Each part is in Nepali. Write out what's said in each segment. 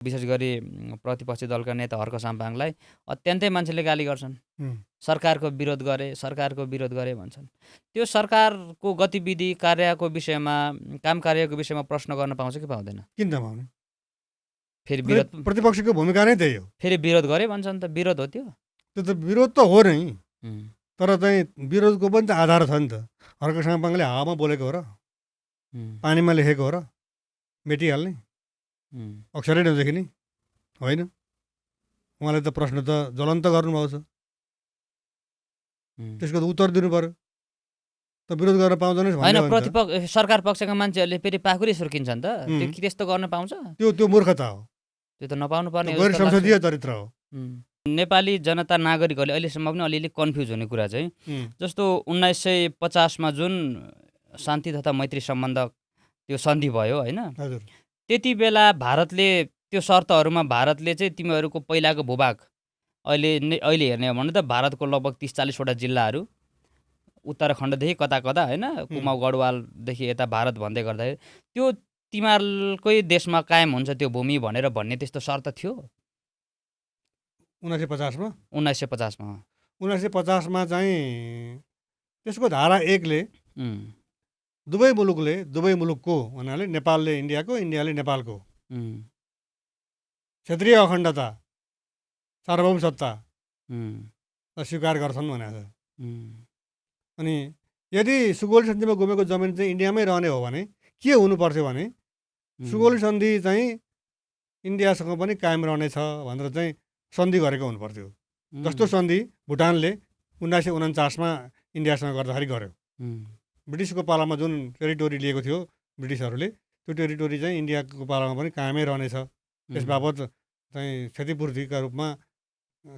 विशेष गरी प्रतिपक्षी दलका नेता हर्क साम्पाङलाई अत्यन्तै मान्छेले गाली गर्छन्। सरकारको विरोध गरे भन्छन्। त्यो सरकारको गतिविधि कार्यको विषयमा काम कार्यको विषयमा प्रश्न गर्न पाउँछ कि पाउँदैन? किन नपाउने? फेरि विरोध प्रतिपक्षको भूमिका नै त्यही हो। फेरि विरोध गरे भन्छन् त विरोध हो त्यो? त्यो त विरोध त हो नै, तर चाहिँ विरोधको पनि त आधार छ नि त। हर्क साम्पाङले हावामा बोलेको हो र पानीमा लेखेको हो र मेटिहाल्ने अक्षरै नदेखिने होइन। उहाँले त प्रश्न त ज्वलन्त गर्नुभएको छ, त्यसको त उत्तर दिनु पर्यो। त विरोध गर्न पाउँदैन होइन, प्रतिपक्ष सरकार पक्षका मान्छेहरूले फेरि पाखुरी सुर्किन्छन् त, त्यो त्यस्तो गर्न पाउँछ? त्यो मूर्खता हो, त्यो त नपाउनु पर्ने गैर संसदीय चरित्र हो। नेपाली जनता नागरिकहरूले अहिलेसम्म पनि अलिअलि कन्फ्युज हुने कुरा चाहिँ जस्तो 1950 मा जुन शान्ति तथा मैत्री सम्बन्ध त्यो सन्धि भयो होइन, त्यति बेला भारतले त्यो शर्तहरूमा भारतले चाहिँ तिमीहरूको पहिलाको भूभाग अहिले हेर्ने हो भने त भारतको लगभग 30-40 वटा जिल्लाहरू उत्तराखण्डदेखि कता कता होइन, कुमाउ गढवालदेखि यता भारत भन्दै गर्दाखेरि त्यो तिमीहरूकै देशमा कायम हुन्छ त्यो भूमि भन्ने त्यस्तो शर्त थियो 1950 मा। 1950 मा चाहिँ त्यसको धारा 1 ले दुवै मुलुकको भन्नाले नेपालले इन्डियाको, इन्डियाले नेपालको क्षेत्रीय अखण्डता, सार्वभौम सत्ता स्वीकार गर्छन् भनेको छ। अनि यदि सुगौली सन्धिमा गुमेको जमिन चाहिँ इन्डियामै रहने हो भने के हुनु पर्थ्यो भने सुगौली सन्धि चाहिँ इन्डियासँग पनि कायम रहनेछ भनेर चाहिँ सन्धि गरेको हुनु पर्थ्यो। जस्तो सन्धि भुटानले 1949 मा इन्डियासँग गर्दाखेरि गर्यो। ब्रिटिसको पालामा जुन टेरिटोरी लिएको थियो ब्रिटिसहरूले, त्यो टेरिटोरी चाहिँ इन्डियाको पालामा पनि कायमै रहनेछ। त्यस बाबत चाहिँ क्षतिपूर्तिका रूपमा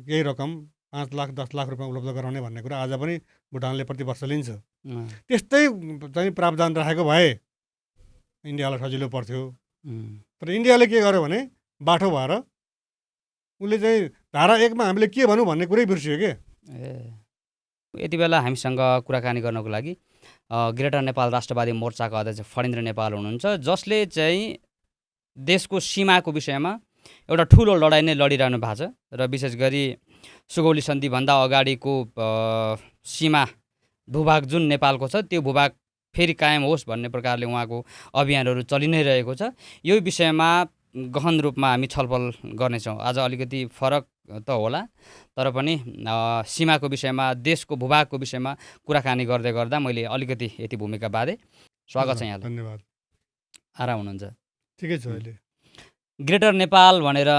केही रकम 5 लाख 10 लाख रुपियाँ उपलब्ध गराउने भन्ने कुरा आज पनि भुटानले प्रतिवर्ष लिन्छ। त्यस्तै चाहिँ प्रावधान राखेको भए इन्डियालाई सजिलो पर्थ्यो। तर इन्डियाले के गर्यो भने बाठो भएर उसले चाहिँ धारा 1 मा हामीले के भनौँ भन्ने कुरै बिर्सियो के। यति बेला हामीसँग कुराकानी गर्नको लागि ग्रेटर नेपाल राष्ट्रवादी मोर्चाका अध्यक्ष फणिन्द्र नेपाल हुनुहुन्छ, जसले चाहिँ देशको सीमाको विषयमा एउटा ठुलो लडाइँ नै लडिरहनु भएको छ र विशेष गरी सुगौली सन्धिभन्दा अगाडिको सीमा भूभाग जुन नेपालको छ त्यो भूभाग फेरि कायम होस् भन्ने प्रकारले उहाँको अभियानहरू चलि नै रहेको छ। यो विषयमा गहन रूपमा हामी छलफल गर्नेछौँ। आज अलिकति फरक त होला, तर पनि सीमाको विषयमा, देशको भूभागको विषयमा कुराकानी गर्दै गर्दा मैले अलिकति यति भूमिका बाँधेँ। स्वागत छ यहाँलाई। धन्यवाद। आराम हुनुहुन्छ? ठिकै छु अहिले। ग्रेटर नेपाल भनेर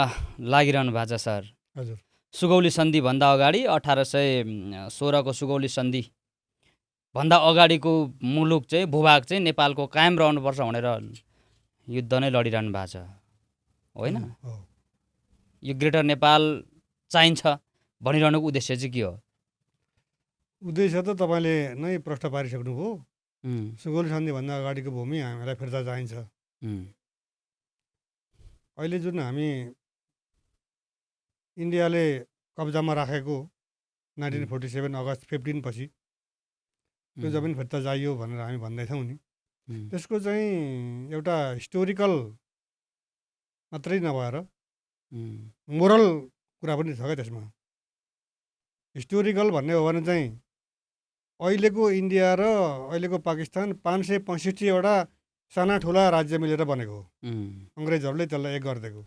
लागिरहनु भएको छ सर। हजुर। सुगौली सन्धिभन्दा अगाडि 1816 को सुगौली सन्धि भन्दा अगाडिको मुलुक चाहिँ भूभाग चाहिँ नेपालको कायम रहनुपर्छ भनेर युद्ध नै लडिरहनु भएको छ होइन? यो ग्रेटर नेपाल चाहिन्छ भनिरहनुको उद्देश्य चाहिँ के हो? उद्देश्य त तपाईँले नै प्रश्न पारिसक्नुभयो। सुगौली सन्धिभन्दा अगाडिको भूमि हामीलाई फिर्ता चाहिन्छ। अहिले जुन हामी इन्डियाले कब्जामा राखेको 1947 अगस्त 15 पछि त्यो जमिन फिर्ता चाहियो भनेर हामी भन्दैछौँ नि, त्यसको चाहिँ एउटा हिस्टोरिकल मात्रै नभएर मोरल कुरा पनि छ क्या त्यसमा। हिस्टोरिकल भन्ने हो भने चाहिँ अहिलेको इन्डिया र अहिलेको पाकिस्तान 565 वटा साना ठुला राज्य मिलेर बनेको हो। अङ्ग्रेजहरूले त्यसलाई एक गरिदिएको।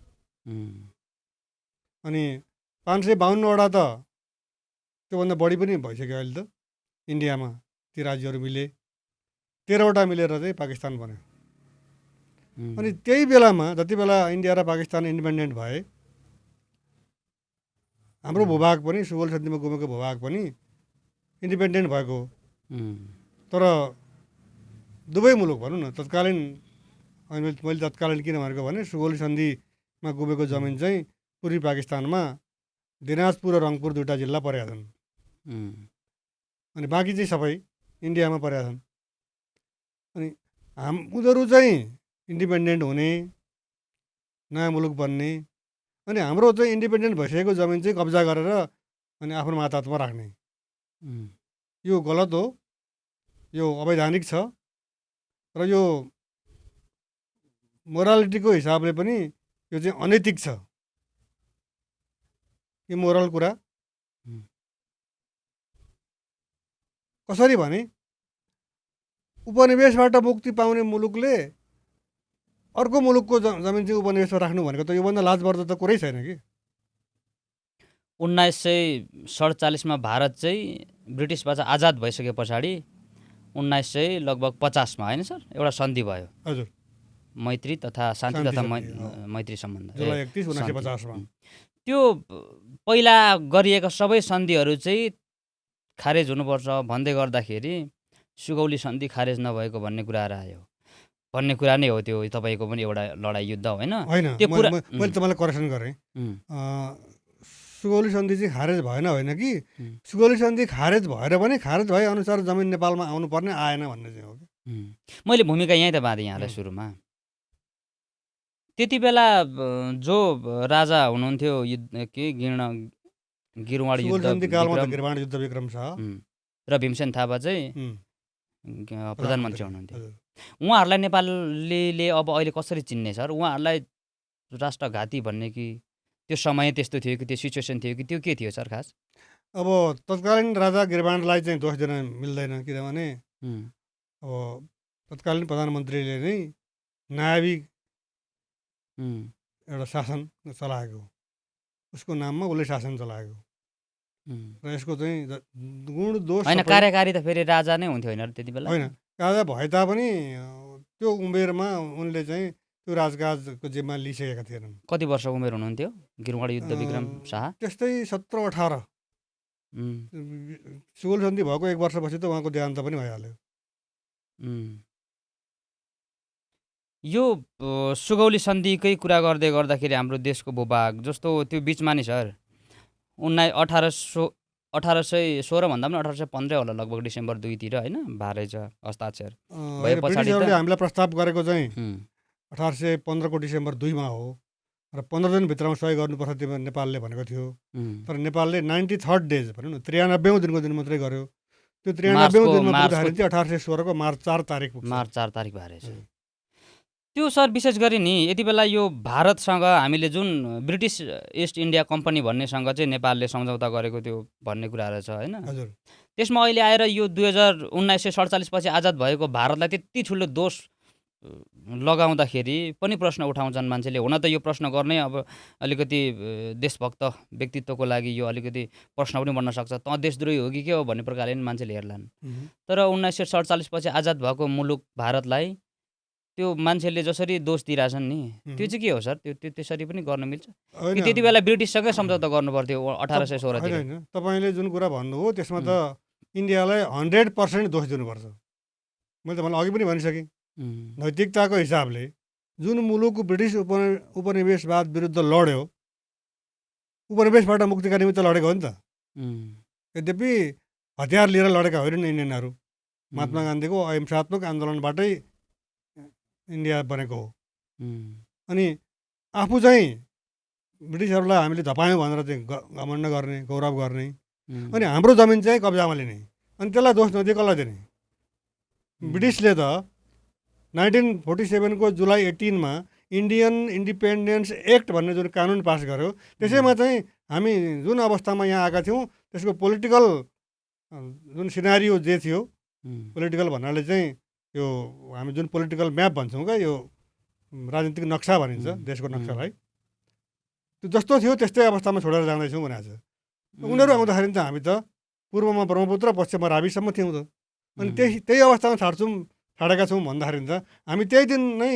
अनि 552 वटा त त्योभन्दा बढी पनि भइसक्यो अहिले त इन्डियामा। ती राज्यहरू मिले 13 वटा मिलेर चाहिँ पाकिस्तान बन्यो। अनि त्यही बेलामा जति बेला इन्डिया र पाकिस्तान इन्डिपेन्डेन्ट भए, हाम्रो भूभाग पनि सुगौली सन्धिमा गुमेको भूभाग पनि इन्डिपेन्डेन्ट भएको। तर दुवै मुलुक भनौँ न तत्कालीन, मैले तत्कालीन किन भनेको भने सुगौली सन्धिमा गुमेको जमिन चाहिँ पूर्वी पाकिस्तानमा दिनाजपुर र रङपुर 2टा जिल्ला परेका छन्। अनि बाँकी चाहिँ सबै इन्डियामा परेका छन्। अनि उनीहरू चाहिँ इन्डिपेन्डेन्ट हुने, नयाँ मुलुक बन्ने, अनि हाम्रो चाहिँ इन्डिपेन्डेन्ट भइसकेको जमिन चाहिँ कब्जा गरेर अनि आफ्नो मातहतमा राख्ने, यो गलत हो। यो अवैधानिक छ र यो मोरालिटीको हिसाबले पनि यो चाहिँ अनैतिक छ, इमोरल कुरा। कसरी भने उपनिवेशबाट मुक्ति पाउने मुलुकले अर्को मुलुकको जमिन चाहिँ उपनिवेशमा राख्नु भनेको त योभन्दा लाजमर्दो त कुरै छैन कि। 1947 भारत चाहिँ ब्रिटिसबाट आजाद भइसके पछाडि 1900 लगभग 50 होइन सर एउटा सन्धि भयो। हजुर, मैत्री तथा शान्ति तथा मैत्री सम्बन्ध जुलाई 31, 1950 मा। त्यो पहिला गरिएका सबै सन्धिहरू चाहिँ खारेज हुनुपर्छ भन्दै गर्दाखेरि सुगौली सन्धि खारेज नभएको भन्ने कुराहरू आयो। भन्ने कुरा नै हो त्यो तपाईँको पनि एउटा लडाइँ युद्ध होइन? त्यो मैले तपाईँलाई करेक्सन गरेँ। सुगौली सन्धि चाहिँ खारेज भएन होइन कि, सुगौली सन्धि खारेज भएर पनि खारेज भए अनुसार जमिन नेपालमा आउनुपर्ने आएन भन्ने चाहिँ हो कि। मैले भूमिका यहीँ त बाँधेँ यहाँलाई सुरुमा। त्यति बेला जो राजा हुनुहुन्थ्यो गिरवाड युद्ध विक्रम शाह र भीमसेन थापा चाहिँ प्रधानमन्त्री हुनुहुन्थ्यो। उहाँहरूलाई नेपालीले अब अहिले कसरी चिन्ने सर? उहाँहरूलाई राष्ट्रघाती भन्ने कि त्यो समय त्यस्तो थियो कि त्यो सिचुएसन थियो कि त्यो के थियो सर खास? अब तत्कालीन राजा गिरवाणलाई चाहिँ दोष दिन मिल्दैन, किनभने अब तत्कालीन प्रधानमन्त्रीले नै नायवी एउटा शासन चलाएको, उसको नाममा उसले शासन चलाएको र यसको चाहिँ गुण दोष होइन। कार्यकारी त फेरि राजा नै हुन्थ्यो होइन त्यति बेला? होइन, राजा भए तापनि त्यो उमेरमा उनले चाहिँ त्यो राजकाजको जिम्मा लिइसकेका थिएनन्। कति वर्ष उमेर हुनुहुन्थ्यो गिरवाड युद्ध विक्रम शाह? त्यस्तै 17-18। सुगौली सन्धि भएको 1 वर्षपछि त उहाँको देहान्त पनि भइहाल्यो। यो सुगौली सन्धिकै कुरा गर्दै गर्दाखेरि हाम्रो देशको भूभाग जस्तो त्यो बिचमा नि सर 1816 भन्दा पनि 1815 होला लगभग डिसेम्बर 2 तिर होइन भएछ हस्ताक्षर भए पछाडि हामीलाई प्रस्ताव गरेको चाहिँ 1815 को डिसेम्बर 2 मा हो र 15 दिनभित्रमा सही गर्नुपर्छ त्यो नेपालले भनेको थियो। तर नेपालले 93rd डेज भनौँ न 93औं दिनको दिन मात्रै गर्यो। त्यो 93औं दिनमा पुग्दाखेरि चाहिँ 1816 को मार्च 4 तारिक पुग्छ। मार्च 4 तारिक भएछ। त्यो सर विशेष गरी नि यति बेला यो भारतसँग हामीले जुन ब्रिटिस इस्ट इन्डिया कम्पनी भन्नेसँग चाहिँ नेपालले सम्झौता गरेको त्यो भन्ने कुराहरू छ होइन? हजुर। त्यसमा अहिले आएर यो 1947 पछि आजाद भएको भारतलाई त्यति ठुलो दोष लगाउँदाखेरि पनि प्रश्न उठाउँछन् मान्छेले। हुन त यो प्रश्न गर्नै अब अलिकति देशभक्त व्यक्तित्वको लागि यो अलिकति प्रश्न पनि बन्न सक्छ, त देशद्रोही हो कि के हो भन्ने प्रकारले पनि मान्छेले हेर्लान्। तर 1947 पछि आजाद भएको मुलुक भारतलाई त्यो मान्छेले जसरी दोष दिइरहेछन् नि त्यो चाहिँ के हो सर? त्यो त्यसरी पनि गर्न मिल्छ कि त्यति बेला ब्रिटिससँगै सम्झौता गर्नु पर्थ्यो 1816 तिर? होइन, तपाईँले जुन कुरा भन्नुभयो त्यसमा त इन्डियालाई 100% दोष दिनुपर्छ। मैले तपाईँलाई अघि पनि भनिसकेँ, नैतिकताको हिसाबले जुन मुलुक ब्रिटिस उपनिवेशवाद विरुद्ध लड्यो, उपनिवेशबाट मुक्तिका निमित्त लडेको हो नि त। यद्यपि हतियार लिएर लडेका होइनन् इन्डियनहरू, महात्मा गान्धीको अहिंसात्मक आन्दोलनबाटै इन्डिया बनेको हो। अनि आफू चाहिँ ब्रिटिसहरूलाई हामीले धपायौँ भनेर चाहिँ घमण्ड गर्ने, गौरव गर्ने, अनि हाम्रो जमिन चाहिँ कब्जामा लिने, अनि त्यसलाई दोष नदिए कसलाई दिने? ब्रिटिसले त 1947 को जुलाई 18 मा इन्डियन इन्डिपेन्डेन्स एक्ट भन्ने जुन कानुन पास गर्यो, त्यसैमा चाहिँ हामी जुन अवस्थामा यहाँ आएका थियौँ त्यसको पोलिटिकल जुन सिनारियो जे थियो, पोलिटिकल भन्नाले चाहिँ यो हामी जुन पोलिटिकल म्याप भन्छौँ क्या, यो राजनीतिक नक्सा भनिन्छ देशको नक्सालाई, त्यो जस्तो थियो त्यस्तै अवस्थामा छोडेर जाँदैछौँ भनेको छ। उनीहरू आउँदाखेरि त हामी त पूर्वमा ब्रह्मपुत्र पश्चिममा राविसम्म थियौँ त, अनि त्यही अवस्थामा छाडेका छौँ भन्दाखेरि त हामी त्यही दिन नै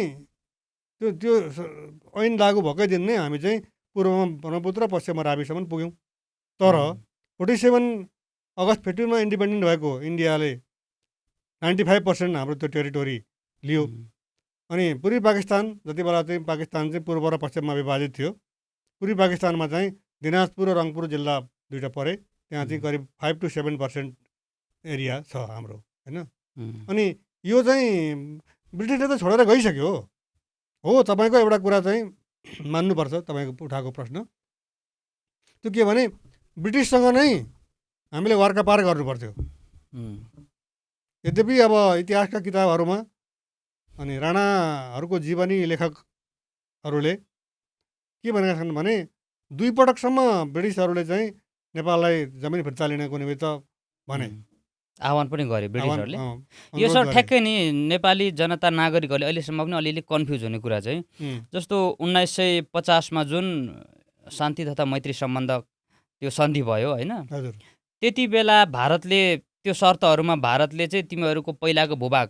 त्यो ऐन लागु भएकै दिन नै हामी चाहिँ पूर्वमा ब्रह्मपुत्र पश्चिममा राविसम्म पुग्यौँ। तर 47 अगस्त 15 मा इन्डिपेन्डेन्ट भएको इन्डियाले 95% हाम्रो त्यो टेरिटोरी लियो। अनि पूर्वी पाकिस्तान जति बेला चाहिँ पाकिस्तान चाहिँ पूर्व र पश्चिममा विभाजित थियो, पूर्वी पाकिस्तानमा चाहिँ दिनाजपुर र रङ्गपुर जिल्ला दुईवटा परे, त्यहाँ चाहिँ करिब 5 to 7% एरिया छ हाम्रो होइन। अनि यो चाहिँ ब्रिटिसले त छोडेर गइसक्यो हो। तपाईँको एउटा कुरा चाहिँ मान्नुपर्छ, तपाईँको उठाएको प्रश्न त्यो के भने ब्रिटिससँग नै हामीले वार्कापार गर्नुपर्थ्यो। यद्यपि अब इतिहासका किताबहरूमा अनि राणाहरूको जीवनी लेखकहरूले के भनेका छन् भने 2 पटकसम्म ब्रिटिसहरूले चाहिँ नेपाललाई जमिन फिर्ता लिनको निमित्त भने आह्वान पनि गरे ब्रिटिसहरूले। यो अनुरोध सर गरे। ठ्याक्कै नि नेपाली जनता नागरिकहरूले अहिलेसम्म पनि अलिअलि कन्फ्युज हुने कुरा चाहिँ जस्तो 1950 मा जुन शान्ति तथा मैत्री सम्बन्ध त्यो सन्धि भयो होइन, हजुर त्यति बेला भारतले त्यो शर्तहरूमा भारतले चाहिँ तिमीहरूको पहिलाको भूभाग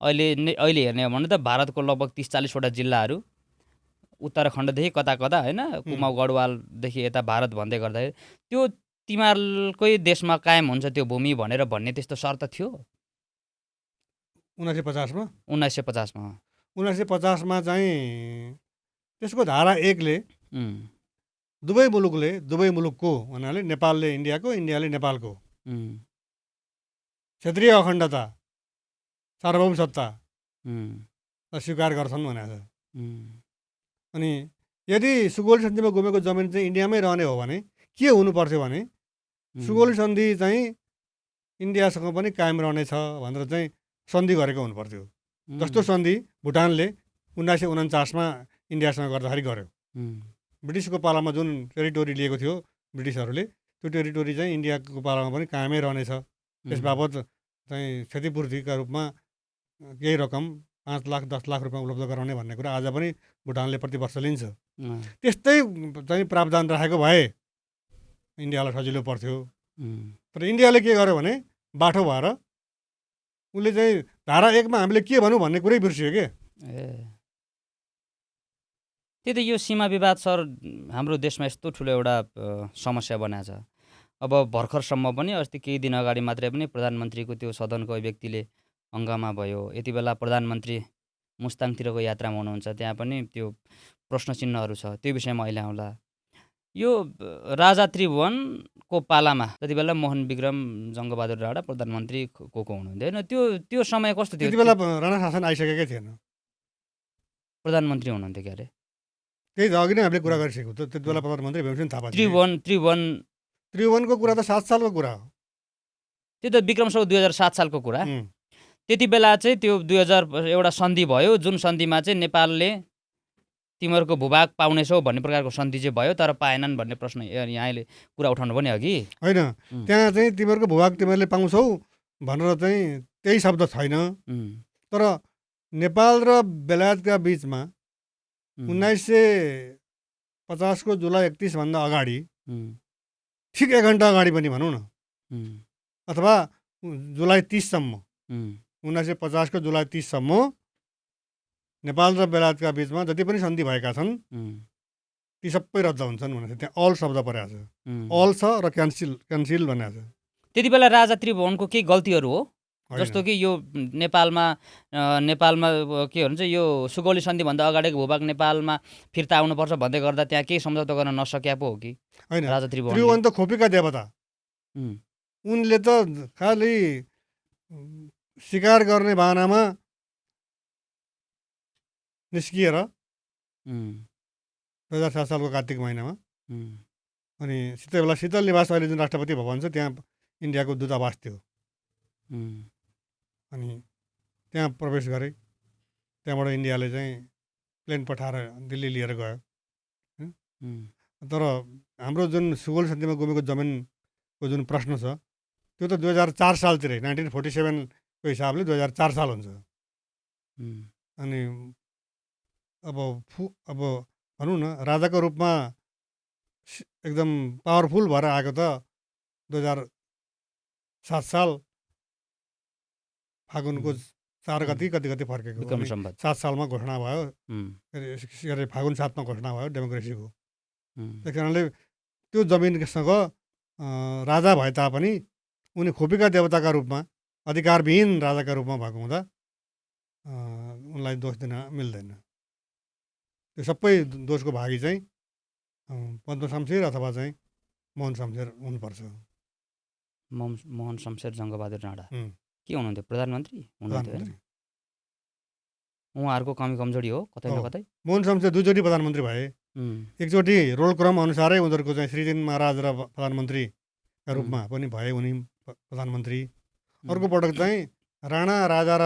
अहिले हेर्ने हो भने त भारतको लगभग 30-40 वटा जिल्लाहरू उत्तराखण्डदेखि कता कता होइन, कुमाउ गढवालदेखि यता भारत भन्दै गर्दाखेरि त्यो तिमीहरूकै देशमा कायम हुन्छ त्यो भूमि भनेर भन्ने त्यस्तो शर्त थियो 1950 मा 1950 मा। 1950 मा चाहिँ त्यसको धारा 1 ले उम्, दुवै मुलुकको भन्नाले नेपालले इन्डियाको, इन्डियाले नेपालको उम्, क्षेत्रीय अखण्डता, सार्वभौम सत्ता उम्, स्वीकार गर्छन् भनेको छ। उम्, अनि यदि सुगौली सन्धिमा गुमेको जमिन चाहिँ इन्डियामै रहने हो भने के हुनु पर्थ्यो भने सुगौली सन्धि चाहिँ इन्डियासँग पनि कायम रहनेछ भनेर चाहिँ सन्धि गरेको हुनुपर्थ्यो। जस्तो सन्धि भुटानले 1949 मा इन्डियासँग गर्दाखेरि गर्यो। ब्रिटिसको पालामा जुन टेरिटोरी लिएको थियो ब्रिटिसहरूले, त्यो टेरिटोरी चाहिँ इन्डियाको पालामा पनि कायमै रहनेछ। त्यस बाबत चाहिँ क्षतिपूर्तिका रूपमा केही रकम 5 लाख 10 लाख रुपियाँ उपलब्ध गराउने भन्ने कुरा आज पनि भुटानले प्रतिवर्ष लिन्छ। त्यस्तै चाहिँ प्रावधान राखेको भए इन्डियालाई सजिलो पर्थ्यो। तर इन्डियाले के गर्यो भने बाठो भएर उसले चाहिँ धारा 1 मा हामीले के भनौँ भन्ने कुरै बिर्सियो के। त्यही त यो सीमा विवाद सर हाम्रो देशमा यस्तो ठुलो एउटा समस्या बनाएको छ। अब भर्खरसम्म पनि अस्ति केही दिन अगाडि मात्रै पनि प्रधानमन्त्रीको त्यो सदनको व्यक्तिले हङ्गामा भयो। यति बेला प्रधानमन्त्री मुस्ताङतिरको यात्रामा हुनुहुन्छ, त्यहाँ पनि त्यो प्रश्न चिन्हहरू छ। त्यो विषयमा अहिले आउँला। यो राजा त्रिभुवनको पालामा जति बेला मोहन विक्रम जङ्गबहादुर राणा प्रधानमन्त्री को हुनुहुन्थ्यो होइन, त्यो समय कस्तो थियो? त्यति बेला राणा शासन आइसकेकै थिएन, प्रधानमन्त्री हुनुहुन्थ्यो क्या अरे। त्यही त अघि नै हामीले कुरा गरिसकेको त। त्यति बेला प्रधानमन्त्री भीमसेन थापा थिए। त्रिभुवनको कुरा त 7 सालको कुरा हो। त्यो त विक्रम सम्वत 2007 सालको कुरा। त्यति बेला चाहिँ त्यो 2000 एउटा सन्धि भयो, जुन सन्धिमा चाहिँ नेपालले तिमीहरूको भूभाग पाउनेछौ भन्ने प्रकारको सन्धि चाहिँ भयो, तर पाएनन् भन्ने प्रश्न यहाँले कुरा उठाउनु पनि अघि होइन। त्यहाँ चाहिँ तिमीहरूको भूभाग तिमीहरूले पाउँछौ भनेर चाहिँ त्यही शब्द छैन। तर नेपाल र बेलायतका बिचमा 1950 को जुलाई 31 भन्दा अगाडि, ठिक 1 घन्टा अगाडि पनि भनौँ न, अथवा जुलाई 30 सम्म, 1950 को जुलाई 30 सम्म नेपाल र बेलायतका बिचमा जति पनि सन्धि भएका छन् ती सबै रद्द हुन्छन् भनेर त्यहाँ अल शब्द परेको छ। अल छ र क्यान्सिल भनेको छ। त्यति बेला राजा त्रिभुवनको केही गल्तीहरू हो? जस्तो कि यो नेपालमा के भन्छ, यो सुगौली सन्धिभन्दा अगाडिको भूभाग नेपालमा फिर्ता आउनुपर्छ भन्दै गर्दा त्यहाँ केही सम्झौता गर्न नसक्या पो हो कि? होइन, राजा त्रिभुवन त खोपीका देवता, उनले त खालि शिकार गर्ने बाहनामा निस्किएर 2007 सालको कार्तिक महिनामा, अनि त्यति बेला शीतल निवास अहिले जुन राष्ट्रपति भवन छ त्यहाँ इन्डियाको दूतावास थियो। अनि त्यहाँ प्रवेश गरे। त्यहाँबाट इन्डियाले चाहिँ प्लेन पठाएर दिल्ली लिएर गयो। तर हाम्रो जुन सुगौली सन्धिमा गुमेको जमिनको जुन प्रश्न छ त्यो त 2004 सालतिरै, 1947 को हिसाबले 2004 साल हुन्छ। अनि अब भनौँ न, राजाको रूपमा एकदम पावरफुल भएर आएको त 2007 साल फागुनको 4 गति कति फर्केको। 7 सालमा घोषणा भयो, फागुन 7 मा घोषणा भयो डेमोक्रेसीको। त्यस कारणले त्यो जमिनसँग राजा भए तापनि उनी खोपीका देवताका रूपमा, अधिकारविहीन राजाका रूपमा भएको हुँदा उनलाई दोष दिन मिल्दैन। त्यो सबै दोषको भागी चाहिँ पद्म शमशेर अथवा चाहिँ मोहन शमशेर हुनुपर्छ। मोहन शमशेर जङ्गबहादुर राणा के हुनुहुन्थ्यो? प्रधानमन्त्री हुनुहुन्थ्यो होइन? उहाँहरूको कमी कमजोरी हो कतै न कतै। मोहन शमशेर 2 चोटि प्रधानमन्त्री भए। एकचोटि रोल क्रम अनुसारै उनीहरूको चाहिँ श्रीदेन महाराज र प्रधानमन्त्रीका रूपमा पनि भए उनी प्रधानमन्त्री। अर्को पटक चाहिँ राणा राजा र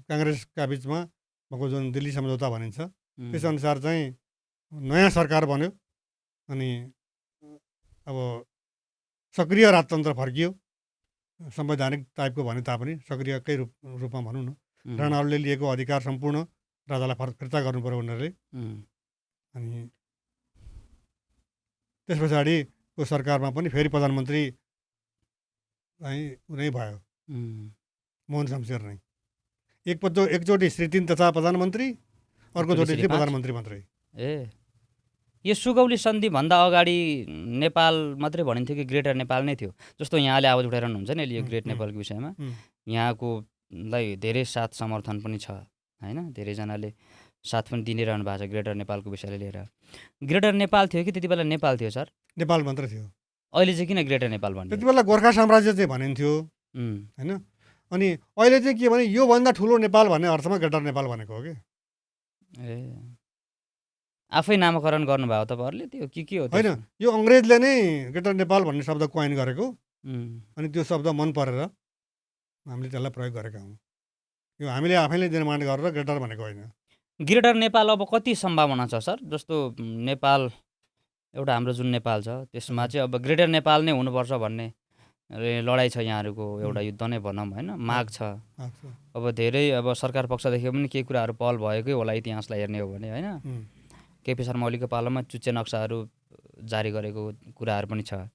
काङ्ग्रेसका बिचमा भएको जुन दिल्ली सम्झौता भनिन्छ त्यसअनुसार चाहिँ नयाँ सरकार बन्यो अनि अब सक्रिय राजतन्त्र फर्कियो संवैधानिक टाइपको भने तापनि सक्रियकै रूपमा भनौँ न राणाहरूले लिएको अधिकार सम्पूर्ण राजालाई फिर्ता गर्नु पर्यो उनीहरूले अनि त्यस पछाडिको सरकारमा पनि फेरि प्रधानमन्त्री चाहिँ उनी भयो मोहन शमशेर नै एकचोटि श्री 3 तथा प्रधानमन्त्री अर्कोचोटि चाहिँ प्रधानमन्त्री मात्रै। यो सुगौली सन्धिभन्दा अगाडि नेपाल मात्रै भनिन्थ्यो कि ग्रेटर नेपाल नै थियो जस्तो यहाँले आवाज उठाइरहनुहुन्छ नि यो ग्रेट नेपालको विषयमा यहाँकोलाई धेरै साथ समर्थन पनि छ होइन धेरैजनाले साथ पनि दिइरहनु भएको छ ग्रेटर नेपालको विषयलाई लिएर। ग्रेटर नेपाल थियो कि त्यति बेला नेपाल थियो सर? नेपाल मात्र थियो। अहिले चाहिँ किन ग्रेटर नेपाल भन्यो? त्यति बेला गोर्खा साम्राज्य चाहिँ भनिन्थ्यो होइन अनि अहिले चाहिँ के भने योभन्दा ठुलो नेपाल भन्ने अर्थमा ग्रेटर नेपाल भनेको हो कि। आफै नामकरण गर्नुभयो तपाईँहरूले त्यो के हो? होइन यो अङ्ग्रेजले नै ग्रेटर नेपाल भन्ने शब्द कोइन गरेको अनि त्यो शब्द मन परेर हामीले त्यसलाई प्रयोग गरेका हौँ। यो हामीले आफैले निर्माण गरेर ग्रेटर भनेको होइन। ग्रेटर नेपाल अब कति सम्भावना छ सर? जस्तो नेपाल एउटा हाम्रो जुन नेपाल छ त्यसमा चाहिँ अब ग्रेटर नेपाल नै हुनुपर्छ भन्ने लडाइँ छ यहाँहरूको एउटा युद्ध नै भनौँ होइन माग छ। अब धेरै अब सरकार पक्षदेखि पनि केही कुराहरू पहल भएकै होला इतिहासलाई हेर्ने हो भने होइन। केपी शर्मा ओलीको पालामा चुच्चे नक्साहरू जारी गरेको कुराहरू पनि छ।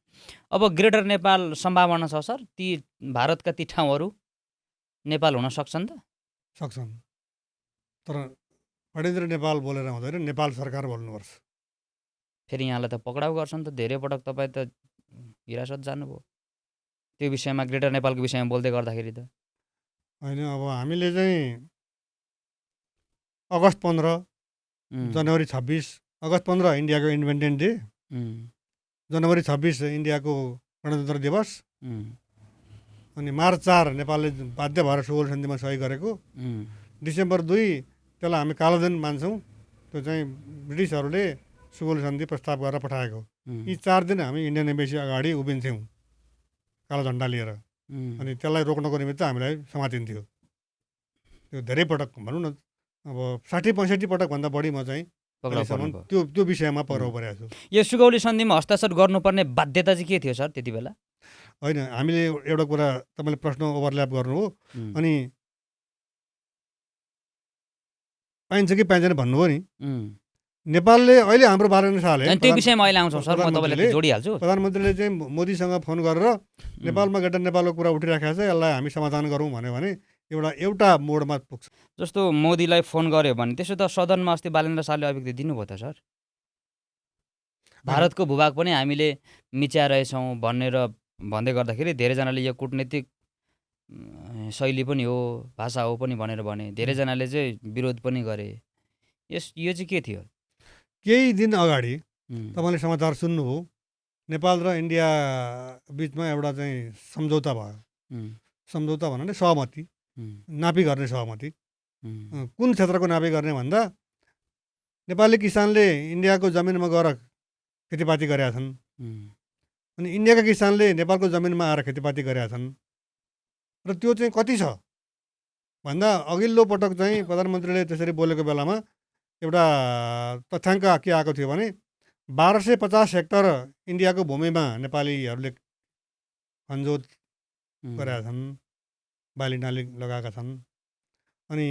अब ग्रेटर नेपाल सम्भावना छ सर? ती भारतका ती ठाउँहरू नेपाल हुन सक्छन् त? सक्छन् तर फणेन्द्र नेपाल बोलेर हुँदैन नेपाल सरकार बोल्नुपर्छ। फेरि यहाँलाई त पक्राउ गर्छन् त धेरै पटक तपाईँ त हिरासत जानुभयो त्यो विषयमा ग्रेटर नेपालको विषयमा बोल्दै गर्दाखेरि त। होइन अब हामीले चाहिँ अगस्त 15 जनवरी 26 अगस्त 15 इन्डियाको इन्डिपेन्डेन्ट डे जनवरी 26 इन्डियाको गणतन्त्र दिवस अनि मार्च 4 नेपालले बाध्य भएर सुगौली सन्धिमा सही गरेको डिसेम्बर 2 त्यसलाई हामी कालो दिन मान्छौँ। त्यो चाहिँ ब्रिटिसहरूले सुगौली सन्धि प्रस्ताव गरेर पठाएको। यी 4 दिन हामी इन्डियन एम्बेसी अगाडि उभिन्थ्यौँ कालो झन्डा लिएर अनि त्यसलाई रोक्नको निमित्त हामीलाई समातिन्थ्यो। त्यो धेरै पटक भनौँ न अब 60-65 पटकभन्दा बढी म चाहिँ त्यो विषयमा पक्राउ परेको छु। यो सुगौली सन्धिमा हस्ताक्षर गर्नुपर्ने बाध्यता चाहिँ के थियो सर त्यति बेला? होइन हामीले एउटा कुरा तपाईँले प्रश्न ओभरल्याप गर्नु हो अनि पाइन्छ कि पाइँदैन भन्नुभयो नि। नेपालले अहिले हाम्रो 52 साल त्यो विषयमा अहिले आउँछौँ सर, म तपाईँलाई जोडिहाल्छु। प्रधानमन्त्रीले चाहिँ मोदीसँग फोन गरेर नेपालमा ग्रेटर नेपालको कुरा उठिराखेको छ यसलाई हामी समाधान गरौँ भन्यो भने एउटा मोडमा पुग्छ। जस्तो मोदीलाई फोन गर्यो भने त्यसो त सदनमा अस्ति बालेन्द्र शाहले अभिव्यक्ति दिनुभयो त सर? भारतको भूभाग पनि हामीले मिच्या रहेछौँ भनेर भन्दै गर्दाखेरि धेरैजनाले यो कुटनीतिक शैली पनि हो भाषा हो पनि भनेर भने धेरैजनाले चाहिँ विरोध पनि गरे। यो चाहिँ के थियो? केही दिन अगाडि तपाईँले समाचार सुन्नुभयो नेपाल र इन्डिया बिचमा एउटा चाहिँ सम्झौता भयो। सम्झौता भन्नाले सहमति नापी गर्ने सहमति। कुन क्षेत्रको नापी गर्ने भन्दा नेपाली किसानले इन्डियाको जमिनमा गएर खेतीपाती गरेका छन् अनि इन्डियाका किसानले नेपालको जमिनमा आएर खेतीपाती गरेका छन् र त्यो चाहिँ कति छ भन्दा अघिल्लो पटक चाहिँ प्रधानमन्त्रीले त्यसरी बोलेको बेलामा एउटा तथ्याङ्क के आएको थियो भने 1250 हेक्टर इन्डियाको भूमिमा नेपालीहरूले खनजोत गरेका छन्, बाली नाली लगाएका छन् अनि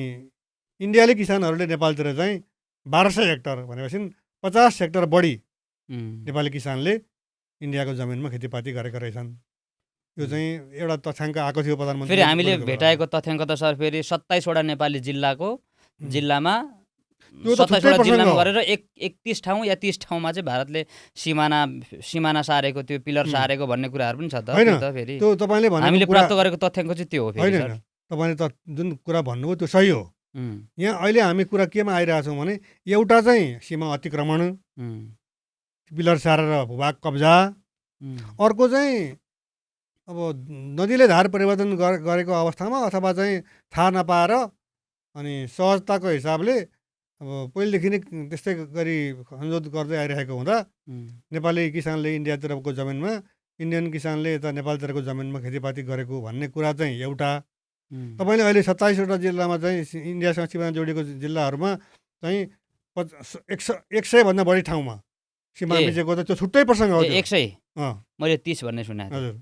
इन्डियाली किसानहरूले नेपालतिर चाहिँ 1200 हेक्टर भनेपछि 50 हेक्टर बढी नेपाली किसानले इन्डियाको जमिनमा खेतीपाती गरेका रहेछन्। यो चाहिँ एउटा तथ्याङ्क आएको थियो प्रधानमन्त्री। फेरि हामीले भेटाएको तथ्याङ्क त सर फेरि 27 वटा नेपाली जिल्लामा 27 वटा जिल्लामा गरेर 31 ठाउँ या 30 ठाउँमा चाहिँ भारतले सिमाना सारेको त्यो पिलर सारेको भन्ने कुराहरू पनि छ त। फेरि त्यो तपाईँले हामीले प्राप्त गरेको तथ्याङ्क चाहिँ त्यो हो। फेरि तपाईँले त जुन कुरा भन्नुभयो त्यो सही हो। यहाँ अहिले हामी कुरा केमा आइरहेछौँ भने एउटा चाहिँ सीमा अतिक्रमण पिलर सारेर भूभाग कब्जा, अर्को चाहिँ अब नदीले धार परिवर्तन गरेको अवस्थामा अथवा चाहिँ थाहा नपाएर अनि सहजताको हिसाबले अब पहिलेदेखि नै त्यस्तै गरी खनजोत गर्दै आइरहेको हुँदा नेपाली किसानले इन्डियातिरको जमिनमा इन्डियन किसानले यता नेपालतिरको जमिनमा खेतीपाती गरेको भन्ने कुरा चाहिँ एउटा। तपाईँले अहिले 27 वटा जिल्लामा चाहिँ इन्डियासँग सिमाना जोडिएको जिल्लाहरूमा चाहिँ 100 भन्दा बढी ठाउँमा सीमा ए। मिचेको त त्यो छुट्टै प्रसङ्ग हो त्यो। 100 अँ, मैले 30 भन्ने सुनेको थिएँ। हजुर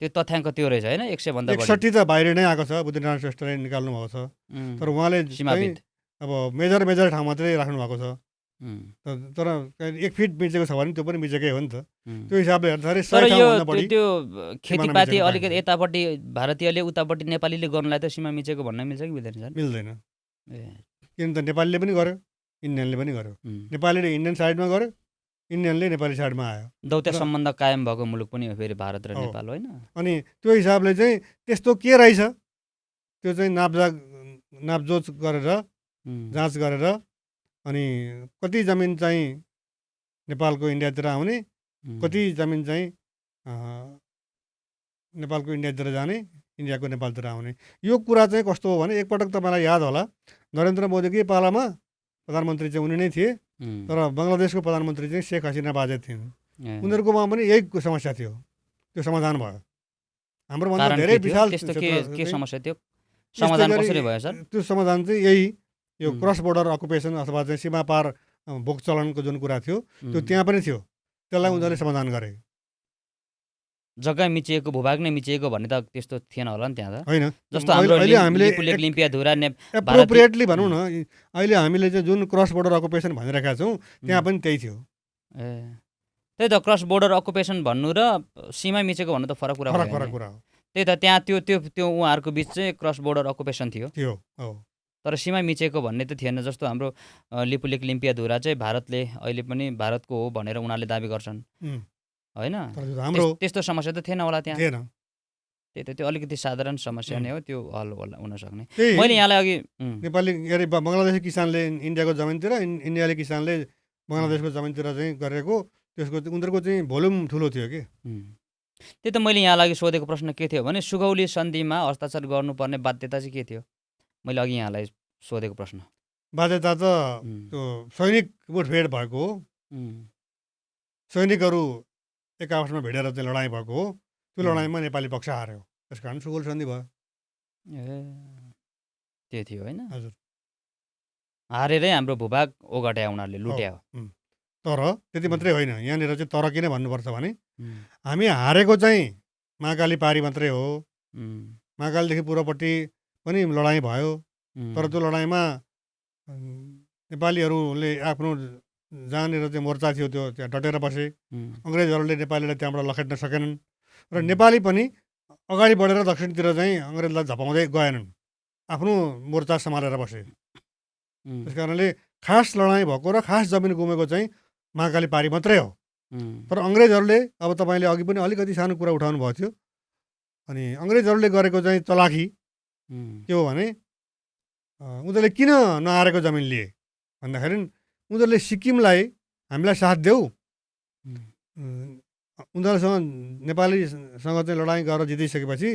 त्यो तथ्याङ्क त्यो रहेछ होइन 100 भन्दा बढी 61 त बाहिर नै आएको छ, बुद्धिनारायण श्रेष्ठले निकाल्नु भएको छ। उम्, तर उहाँले चाहिँ सीमाविद अब मेजर ठाउँ मात्रै राख्नु भएको छ। उम्, तर 1 फिट मिचेको छ भने त्यो पनि मिचेकै हो नि त। उम्। त्यो हिसाबले हेर्दाखेरि तर 100 यो ठाउँभन्दा बढी त्यो खेतीपाती मिचेको अलिकति पाइन्छ। यतापट्टि भारतीयले उतापट्टि नेपालीले गर्नलाई त सीमा मिचेको भन्न मिल्छ कि मिल्दैन सर? मिल्दैन। ए, किन त नेपालीले पनि गर्यो, इन्डियनले पनि गर्यो। उम्। नेपालीले इन्डियन साइडमा गर्यो, इन्डियनले नेपाली साइडमा आयो। दौत्य र- सम्बन्ध कायम भएको मुलुक पनि हो फेरि भारत र हो। नेपाल होइन? अनि त्यो हिसाबले चाहिँ त्यस्तो के रहेछ त्यो चाहिँ नापजोच गरेर उम्, जाँच गरेर अनि कति जमिन चाहिँ नेपालको इन्डियातिर आउने, उम्, कति जमिन चाहिँ नेपालको इन्डियातिर जाने, इन्डियाको नेपालतिर आउने। यो कुरा चाहिँ कस्तो हो भने एकपटक तपाईँलाई याद होला नरेन्द्र मोदीकै पालामा प्रधानमन्त्री चाहिँ उनी नै थिए, उम्, तर बङ्गलादेशको प्रधानमन्त्री चाहिँ शेख हसिना बाजे थिइन्। ए, उनीहरूकोमा पनि यही समस्या थियो, त्यो समाधान भयो। हाम्रोभन्दा कारण धेरै के थियो? विशाल त्यस्तो क्षेत्र के चाहिँ समस्या थियो? यस्तै समाधान गरी कसरी भयो सर? त्यो समाधान चाहिँ यही यो उम्, क्रस बोर्डर अकुपेसन अथवा चाहिँ सीमापार भोग चलनको जुन कुरा थियो त्यो उम्, त्यहाँ पनि थियो, त्यसलाई उम्। उनीहरूले समाधान गरे जग्गा मिचिएको भूभाग नै मिचिएको भन्ने त त्यस्तो थिएन होला नि त्यहाँ त? होइन। जस्तो अहिले हाम्रो अहिले हामीले लिपुलेक लिम्पियाधुरा एप्रोप्रिएटली भनौँ न, अहिले हामीले चाहिँ जुन क्रस बोर्डर अकुपेसन भनिरहेका छौँ त्यहाँ पनि त्यही थियो। ए, त्यही त क्रस बोर्डर अकुपेसन भन्नु र सीमा मिचेको भन्नु त फरक कुरा भयो फरक नि। कुरा हो त्यही त त्यहाँ त्यो त्यो त्यो उहाँहरूको बिच चाहिँ क्रस बोर्डर अकुपेसन थियो, थियो हो। तर सीमा मिचेको भन्ने त थिएन। जस्तो हाम्रो लिपुलेक लिम्पियाधुरा चाहिँ भारतले अहिले पनि भारतको हो भनेर उनीहरूले दाबी गर्छन् उम्, होइन? तर त्यो हाम्रो त्यस्तो समस्या त थिएन होला त्यहाँ? थिएन। त्यही त त्यो अलिकति साधारण समस्या नै हो, त्यो हल होला हुन सक्ने। त्यही मैले यहाँलाई अघि नेपाली के अरे बङ्गलादेशी किसानले इन्डियाको जमिनतिर, इन्डियाले किसानले बङ्गलादेशको जमिनतिर चाहिँ गरेको त्यसको उनीहरूको चाहिँ भोल्युम ठुलो थियो कि। त्यही त मैले यहाँलाई अघि सोधेको प्रश्न के थियो भने सुगौली सन्धिमा हस्ताक्षर गर्नुपर्ने बाध्यता चाहिँ के थियो? मैले अघि यहाँलाई सोधेको प्रश्न। बाध्यता त त्यो सैनिक मुठभेड भएको हो, सैनिकहरू एक आपसमा भिडेर चाहिँ लडाइँ भएको हो, त्यो लडाइँमा नेपाली पक्ष हार्यो, त्यस कारण सुगौल सन्धि भयो। ए, त्यो थियो होइन? हजुर। हारेरै हाम्रो भूभाग ओगट्या उनीहरूले लुट्या हो। तर त्यति मात्रै होइन, यहाँनिर चाहिँ तर किन भन्नुपर्छ भने हामी हारेको चाहिँ महाकाली पारी मात्रै हो। महाकालीदेखि पूर्वपट्टि पनि लडाइँ भयो, तर त्यो लडाइँमा नेपालीहरूले आफ्नो जहाँनिर चाहिँ मोर्चा थियो त्यो त्यहाँ डटेर बसे। अङ्ग्रेजहरूले नेपालीलाई त्यहाँबाट लखेट्न सकेनन् र नेपाली पनि अगाडि बढेर दक्षिणतिर चाहिँ अङ्ग्रेजलाई झपाउँदै गएनन्, आफ्नो मोर्चा सम्हालेर बसे। त्यस कारणले खास लडाइँ भएको र खास जमिन गुमेको चाहिँ महाकाली पारी मात्रै हो। तर अङ्ग्रेजहरूले अब तपाईँले अघि पनि अलिकति सानो कुरा उठाउनु भएको थियो, अनि अङ्ग्रेजहरूले गरेको चाहिँ चलाखी के हो भने उनीहरूले किन नहारेको जमिन लिए भन्दाखेरि उनीहरूले सिक्किमलाई हामीलाई साथ देऊ, उनीहरूसँग नेपालीसँग चाहिँ लडाइँ गरेर जितिसकेपछि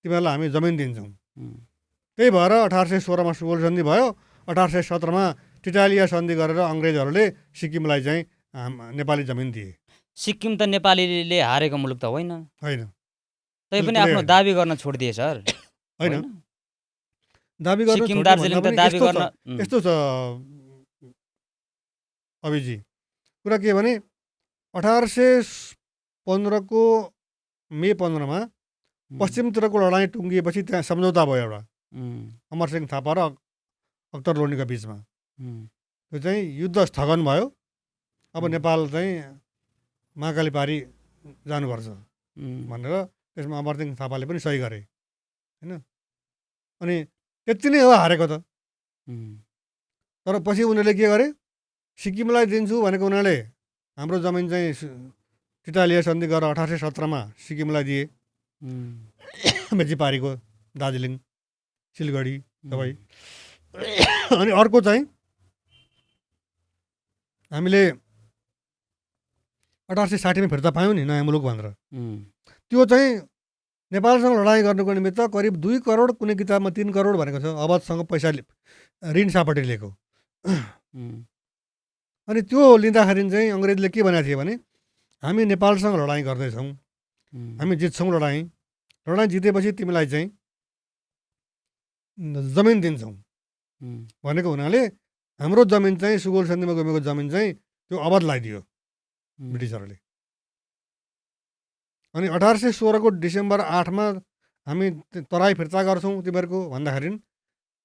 तिमीहरूलाई हामी जमिन दिन्छौँ। त्यही भएर 1816मा सुगौल सन्धि भयो, 1817मा टिटालिया सन्धि गरेर अङ्ग्रेजहरूले सिक्किमलाई चाहिँ नेपाली जमिन दिए। सिक्किम त नेपालीले हारेको मुलुक त होइन, होइन तै पनि आफ्नो दाबी गर्न छोडिदिए सर। होइन दाबी गर्न सिक्किम छोड्नु दार्जिलिङ भन्दा त पनि दाबी यस्तो गर्न छ- यस्तो छ अभिजी, कुरा के भने 1815को मे 15मा पश्चिमतिरको लडाइँ टुङ्गिएपछि त्यहाँ सम्झौता भयो एउटा अमरसिंह थापा र अख्तर लोनीको बिचमा। त्यो चाहिँ युद्ध स्थगन भयो, अब नेपाल चाहिँ महाकाली पारी जानुपर्छ भनेर त्यसमा अमरसिंह थापाले पनि सही गरे होइन। अनि त्यति नै हो हारेको त। तर पछि उनीहरूले के गरे, सिक्किमलाई दिन्छु भनेको उनीहरूले हाम्रो जमिन चाहिँ टिटालिया सन्धि गरेर 1817मा सिक्किमलाई दिए, मेचीपारीको दार्जिलिङ सिलगढी सबै। अनि अर्को चाहिँ हामीले 1860मा फिर्ता पायौँ नि नयाँ मुलुक भनेर, त्यो चाहिँ नेपालसँग लडाइँ गर्नुको निमित्त करिब 2 करोड, कुनै किताबमा 3 करोड भनेको छ अवधसँग पैसा ऋण सापट्टि लिएको। अनि त्यो लिँदाखेरि चाहिँ अङ्ग्रेजले के भनेको थियो भने हामी नेपालसँग लडाइँ गर्दैछौँ, हामी जित्छौँ लडाइँ जितेपछि तिमीलाई चाहिँ जमिन दिन्छौँ भनेको हुनाले हाम्रो जमिन चाहिँ सुगौल सन्धिमा गुमेको जमिन चाहिँ त्यो अवध लगाइदियो ब्रिटिसहरूले। अनि 1816 डिसेम्बर 8मा हामी तराई फिर्ता गर्छौँ तिमीहरूको भन्दाखेरि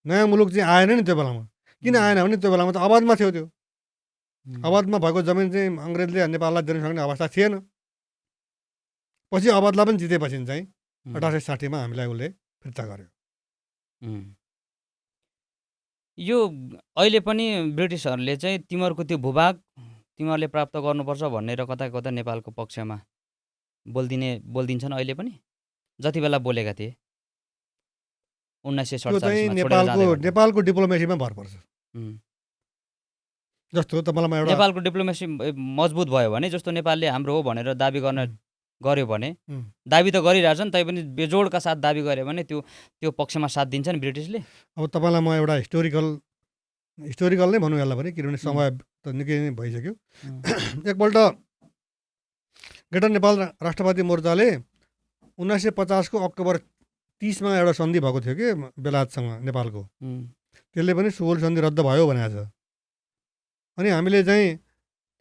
नयाँ मुलुक चाहिँ आएन नि त्यो बेलामा। किन आएन भने त्यो बेलामा त अवधमा थियो त्यो। अवधमा भएको जमिन चाहिँ अङ्ग्रेजले नेपाललाई दिन सक्ने अवस्था थिएन। पछि अवधलाई पनि जितेपछि चाहिँ 1860मा हामीलाई उसले फिर्ता गर्यो। यो अहिले पनि ब्रिटिसहरूले चाहिँ तिमीहरूको त्यो भूभाग तिमीहरूले प्राप्त गर्नुपर्छ भनेर कता कता नेपालको पक्षमा बोलिदिन्छन् अहिले पनि, जति बेला बोलेका थिए त्यो 1947 चाहिँ मा छोडेर जाँदै गर्दा। नेपालको डिप्लोमेसीमा भर पर्छ। जस्तो तपाईँलाई एउटा नेपालको डिप्लोमेसी मजबुत भयो भने, जस्तो नेपालले हाम्रो हो भनेर दाबी गर्यो भने, दाबी त गरिरहेछन् तैपनि बेजोडका साथ दाबी गर्यो भने त्यो पक्षमा साथ दिन्छन् ब्रिटिसले। अब तपाईँलाई म एउटा हिस्टोरिकल नै भनौँ यसलाई पनि, किनभने समय त निकै नै भइसक्यो। एकपल्ट ग्रेटर नेपाल राष्ट्रवादी मोर्चाले 1950 अक्टोबर 30मा एउटा सन्धि भएको थियो कि बेलायतसँग नेपालको। त्यसले पनि सुगौल सन्धि रद्द भयो भनेको छ। अनि हामीले चाहिँ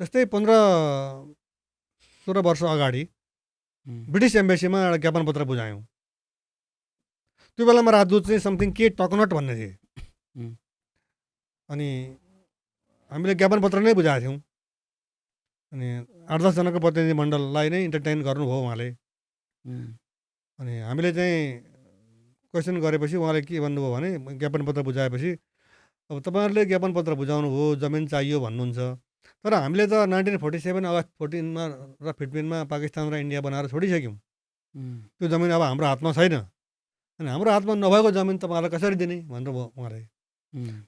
त्यस्तै 15-16 वर्ष अगाडि ब्रिटिस एम्बेसीमा एउटा ज्ञापन पत्र बुझायौँ। त्यो बेलामा राजदूत चाहिँ समथिङ के टकनट भन्ने थिए। अनि हामीले ज्ञापन पत्र नै बुझाएको थियौँ। अनि 8-10 जनाको प्रतिनिधि मण्डललाई नै इन्टरटेन गर्नुभयो उहाँले। अनि हामीले चाहिँ क्वेसन गरेपछि उहाँले के भन्नुभयो भने, ज्ञापन पत्र बुझाएपछि अब तपाईँहरूले ज्ञापन पत्र बुझाउनु भयो, जमिन चाहियो भन्नुहुन्छ, तर हामीले त 1947 अगस्त 14मा र 15मा पाकिस्तान र इन्डिया बनाएर छोडिसक्यौँ। त्यो जमिन अब हाम्रो हातमा छैन। अनि हाम्रो हातमा नभएको जमिन तपाईँहरूलाई कसरी दिने भन्नुभयो उहाँले।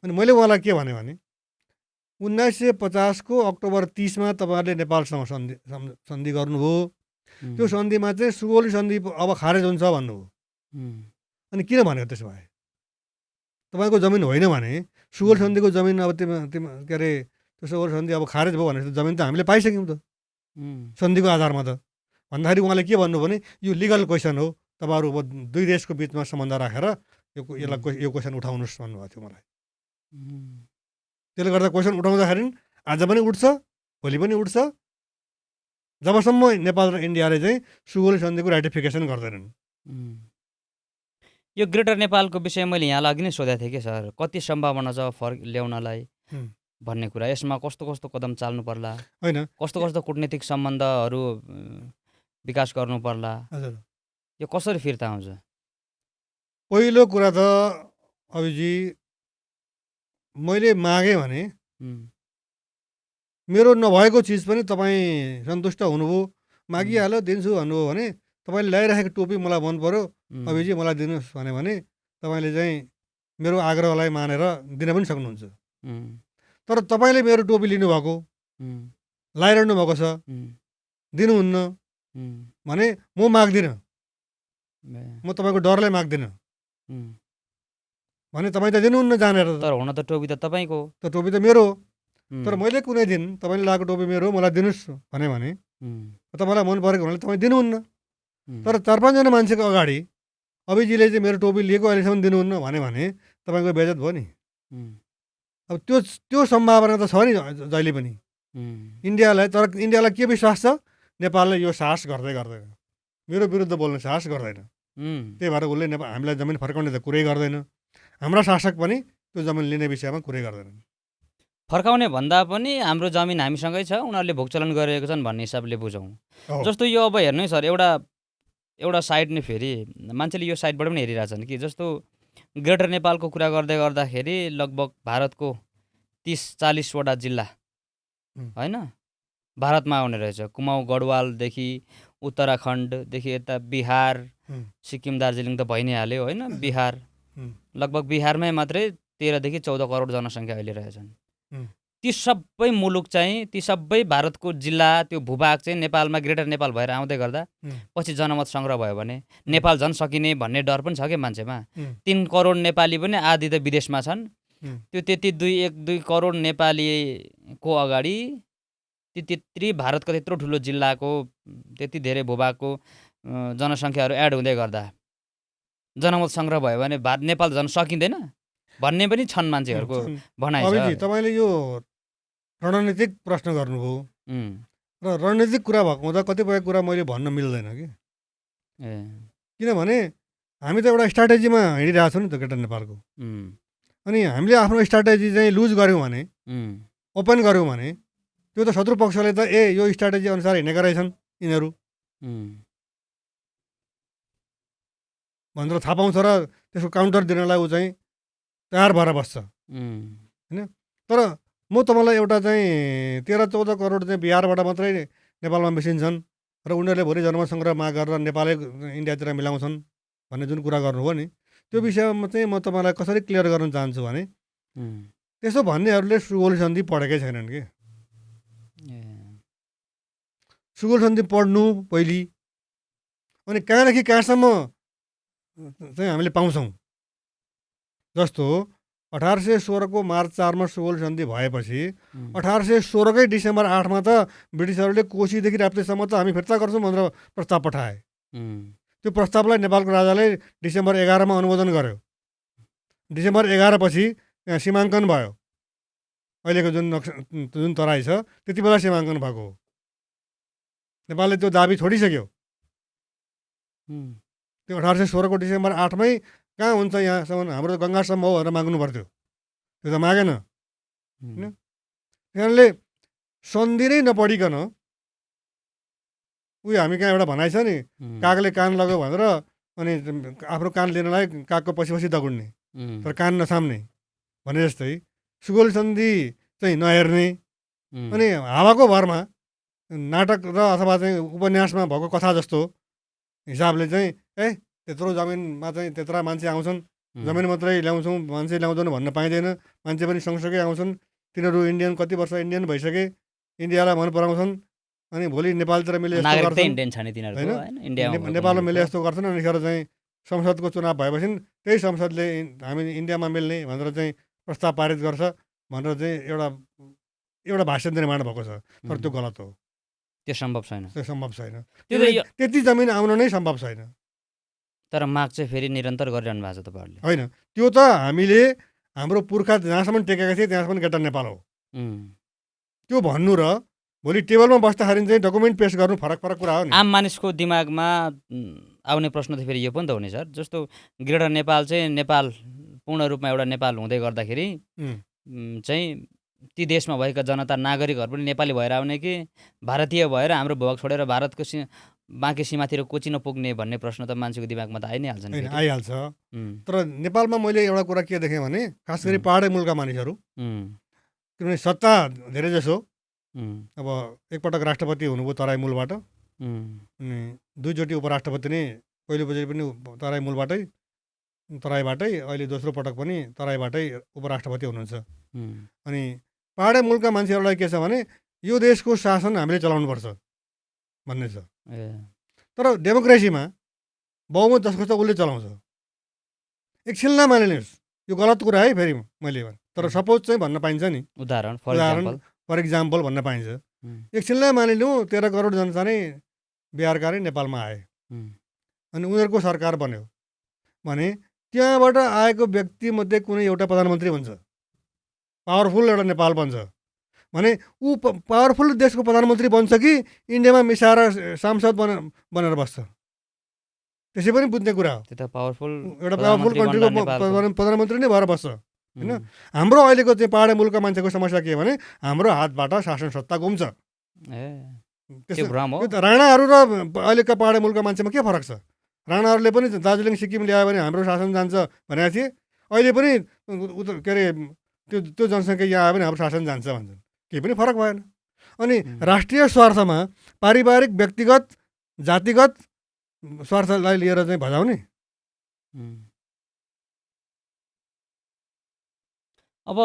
अनि मैले उहाँलाई के भने 1950 अक्टोबर 30मा तपाईँहरूले नेपालसँग सन्धि गर्नुभयो। त्यो सन्धिमा चाहिँ सुगौली सन्धि अब खारेज हुन्छ भन्नुभयो। अनि किन भनेको त्यसो भए? तपाईँको जमिन होइन भने सुगौल सन्धिको जमिन अब के अरे त्यो सुगौल सन्धि अब खारेज भयो भने जमिन त हामीले पाइसक्यौँ त सन्धिको आधारमा त भन्दाखेरि उहाँले के भन्नुभयो भने यो लिगल क्वेसन हो, तपाईँहरू अब दुई देशको बिचमा सम्बन्ध राखेर यो क्वेसन उठाउनुहोस् भन्नुभएको थियो मलाई। त्यसले गर्दा क्वेसन उठाउँदाखेरि आज पनि उठ्छ, भोलि पनि उठ्छ, जबसम्म नेपाल र इन्डियाले चाहिँ सुगौली सन्धिको राटिफिकेसन गर्दैनन्। यो ग्रेटर नेपालको विषय मैले यहाँलाई अघि नै सोधेको थिएँ कि सर, कति सम्भावना छ फर्क ल्याउनलाई भन्ने कुरा, यसमा कस्तो कस्तो कदम चाल्नु पर्ला, होइन कस्तो कस्तो कूटनीतिक सम्बन्धहरू विकास गर्नु पर्ला, यो कसरी फिर्ता आउँछ? पहिलो कुरा त अभिजी मैले मागेँ भने मेरो नभएको चिज पनि तपाईँ सन्तुष्ट हुनुभयो, मागिहाल्यो दिन्छु भन्नुभयो भने, तपाईँले ल्याइराखेको टोपी मलाई मन पऱ्यो अभिजी मलाई दिनुहोस् भने तपाईँले चाहिँ मेरो आग्रहलाई मानेर दिन पनि सक्नुहुन्छ। तर तपाईँले मेरो टोपी लिनुभएको, लगाइरहनु भएको छ, दिनुहुन्न भने म माग्दिनँ, म तपाईँको डरलाई माग्दिनँ भने तपाईँ त दिनुहुन्न जानेर। तर हुन त टोपी त तपाईँको हो, त टोपी त मेरो हो। तर मैले कुनै दिन तपाईँले लगाएको टोपी मेरो हो, मलाई दिनुहोस् भने तपाईँलाई मन परेको हुनाले तपाईँ दिनुहुन्न। तर 4-5 जना मान्छेको अगाडि अभिजीले चाहिँ मेरो टोपी लिएको अहिलेसम्म दिनुहुन्न भने तपाईँको बेइज्जत भयो नि। अब त्यो सम्भावना त छ नि जहिले पनि इन्डियालाई। तर इन्डियालाई के विश्वास छ? नेपालले यो साहस गर्दैन, मेरो विरुद्ध बोल्ने साहस गर्दैन। त्यही भएर उसले हामीलाई जमिन फर्काउने त कुरै गर्दैन। हाम्रा शासक पनि त्यो जमिन लिने विषयमा कुरै गर्दैनन्। फर्काउने भन्दा पनि हाम्रो जमिन हामीसँगै छ, उनीहरूले भोगचलन गरिरहेको छन् भन्ने हिसाबले बुझौँ। जस्तो यो अब हेर्नु है सर, एउटा साइड नै फेरि मान्छेले यो साइडबाट पनि हेरिरहेछन् कि जस्तो ग्रेटर नेपालको कुरा गर्दाखेरि लगभग भारतको 30-40 वटा जिल्ला होइन भारतमा आउने रहेछ। कुमाऊँ गढवालदेखि उत्तराखण्डदेखि यता बिहार, सिक्किम, दार्जिलिङ त भइ नै हाल्यो होइन। बिहार लगभग बिहारमै मात्रै 13 देखि 14 करोड जनसङ्ख्या अहिले रहेछन्। ती सबै मुलुक चाहिँ, ती सबै भारतको जिल्ला, त्यो भूभाग चाहिँ नेपालमा ग्रेटर नेपाल भएर आउँदै गर्दा पछि जनमत सङ्ग्रह भयो भने नेपाल झन् सकिने भन्ने डर पनि छ कि मान्छेमा। 3 करोड नेपाली पनि आधी त विदेशमा छन्। त्यो त्यति 1-2 करोड नेपालीको अगाडि त्यत्रो भारतको त्यत्रो ठुलो जिल्लाको त्यति धेरै भूभागको जनसङ्ख्याहरू एड हुँदै गर्दा जनमत सङ्ग्रह भयो भने नेपाल झन् सकिँदैन। भन्ने पनि छन् मान्छेहरूको भनाइ छ। अभिजी तपाईँले यो रणनीतिक प्रश्न गर्नुभयो र रणनीतिक कुरा भएको हुँदा कतिपय कुरा मैले भन्न मिल्दैन कि किनभने हामी त एउटा स्ट्राटेजीमा हिँडिरहेको छौँ नि त ग्रेटर नेपालको। अनि हामीले आफ्नो स्ट्राटेजी चाहिँ लुज गऱ्यौँ भने, ओपन गऱ्यौँ भने त्यो त शत्रु पक्षले त यो स्ट्राटेजी अनुसार हिँडेका रहेछन् यिनीहरू भनेर थाहा पाउँछ र त्यसको काउन्टर दिनलाई ऊ चाहिँ तयार भएर बस्छ होइन। तर म तपाईँलाई एउटा चाहिँ 13-14 करोड चाहिँ बिहारबाट मात्रै नेपालमा मिसिन्छन् र उनीहरूले भोलि जनमत माग गरेर नेपालै इन्डियातिर मिलाउँछन् भन्ने जुन कुरा गर्नुभयो नि, त्यो विषयमा चाहिँ म तपाईँलाई कसरी क्लियर गर्न चाहन्छु भने त्यसो भन्नेहरूले सुगौली सन्धि पढेकै छैनन् कि। सुगौली सन्धि पढ्नु पहिले, अनि कहाँदेखि कहाँसम्म चाहिँ हामीले पाउँछौँ। जस्तो 1816 को मार्च 4 मा सुगौली सन्धि भएपछि 1816 कै डिसेम्बर 8 मा त ब्रिटिसहरूले कोशीदेखि राप्तीसम्म त हामी फिर्ता गर्छौँ भनेर प्रस्ताव पठाए। त्यो प्रस्तावलाई नेपालको राजाले डिसेम्बर 11 मा अनुमोदन गर्यो। डिसेम्बर 11 पछि यहाँ सीमाङ्कन भयो। अहिलेको जुन तराई छ त्यति बेला सीमाङ्कन भएको हो। नेपालले त्यो दाबी छोडिसक्यो। त्यो 1816 को डिसेम्बर 8 मै कहाँ हुन्छ यहाँसम्म, हाम्रो गङ्गासम्म हो भनेर माग्नु पर्थ्यो, त्यो त मागेन होइन। त्यहाँले सन्धि नै नपढिकन उयो हामी कहाँ एउटा भनाइ छ नि, कागले कान लाग्यो भनेर अनि आफ्नो कान लिनलाई कागको पछि पछि दगुड्ने तर कान नछाम्ने भने जस्तै सुगौली सन्धि चाहिँ नहेर्ने अनि हावाको भरमा नाटक र अथवा चाहिँ उपन्यासमा भएको कथा जस्तो हिसाबले चाहिँ त्यत्रो जमिनमा चाहिँ त्यत्रा मान्छे आउँछन्, जमिन मात्रै ल्याउँछौँ मान्छे ल्याउँदैन भन्न पाइँदैन। मान्छे पनि सँगसँगै आउँछन्, तिनीहरू इन्डियन कति वर्ष इन्डियन भइसके, इन्डियालाई मन पराउँछन्, अनि भोलि नेपालतिर मिले यस्तो गर्छन् होइन, नेपालमा मिले यस्तो गर्छन्। अनिखेर चाहिँ संसदको चुनाव भएपछि त्यही संसदले हामी इन्डियामा मिल्ने भनेर चाहिँ प्रस्ताव पारित गर्छ भनेर चाहिँ एउटा भाष्य निर्माण भएको छ। तर त्यो गलत हो, त्यो सम्भव छैन। त्यो सम्भव छैन। त्यति जमिन आउन नै सम्भव छैन। तर माग चाहिँ फेरि निरन्तर गरिरहनु भएको छ तपाईँहरूले होइन। त्यो त हामीले हाम्रो पुर्खा जहाँसम्म टेकेका थिए त्यहाँसम्म ग्रेटर नेपाल हो त्यो भन्नु र भोलि टेबलमा बस्दाखेरि चाहिँ डकुमेन्ट पेस गर्नु फरक कुरा हो नि। आम मानिसको दिमागमा आउने प्रश्न त फेरि यो पनि त हो नि सर, जस्तो ग्रेटर नेपाल चाहिँ नेपाल पूर्ण रूपमा एउटा नेपाल हुँदै गर्दाखेरि चाहिँ ती देशमा भएका जनता नागरिकहरू पनि नेपाली भएर आउने कि भारतीय भएर हाम्रो भूभाग छोडेर भारतको बाँकी सीमातिर कोची नपुग्ने भन्ने प्रश्न त मान्छेको दिमागमा त आइ नै हाल्छ नि। आइहाल्छ। तर नेपालमा मैले एउटा कुरा के देखेँ भने खास गरी पहाडे मुलुकका मानिसहरू, किनभने सत्ता धेरै जसो अब एकपटक राष्ट्रपति हुनुभयो तराई मूलबाट, अनि 2 चोटि उपराष्ट्रपति नै, पहिलोपटि पनि तराईबाटै, अहिले दोस्रो पटक पनि तराईबाटै उपराष्ट्रपति हुनुहुन्छ। अनि पहाडे मुलुकका मान्छेहरूलाई के छ भने यो देशको शासन हामीले चलाउनुपर्छ भन्ने छ। तर डेमोक्रेसीमा बहुमत जसको छ उसले चलाउँछ। एकछिन नमानिनुहोस्, यो गलत कुरा है फेरि मैले, तर सपोज चाहिँ भन्न पाइन्छ नि, उदाहरण फर इक्जाम्पल भन्न पाइन्छ। एकछिनलाई मानिलिउँ 13 करोड जनता नै बिहारका नै नेपालमा आए अनि उनीहरूको सरकार बन्यो भने त्यहाँबाट आएको व्यक्तिमध्ये कुनै एउटा प्रधानमन्त्री बन्छ, पावरफुल एउटा नेपाल बन्छ भने ऊ पावरफुल देशको प्रधानमन्त्री बन्छ कि इन्डियामा मिसाएर सांसद बनेर बस्छ, त्यसै पनि बुझ्ने कुरा हो। त्यो त पावरफुल एउटा पावरफुल कन्ट्रीको प्रधानमन्त्री नै भएर बस्छ होइन। हाम्रो अहिलेको चाहिँ पहाडे मुलुकका मान्छेको समस्या के भने हाम्रो हातबाट शासन सत्ता गुम्छ। राणाहरू र अहिलेका पहाडे मुलुकका मान्छेमा के फरक छ? राणाहरूले पनि दार्जिलिङ सिक्किम ल्यायो भने हाम्रो शासन जान्छ भनेका थिए, अहिले पनि के अरे त्यो जनसङ्ख्या यहाँ आयो भने हाम्रो शासन जान्छ भन्छन्, केही पनि फरक भएन। अनि राष्ट्रिय स्वार्थमा पारिवारिक व्यक्तिगत जातिगत स्वार्थलाई लिएर चाहिँ भजाउने। अब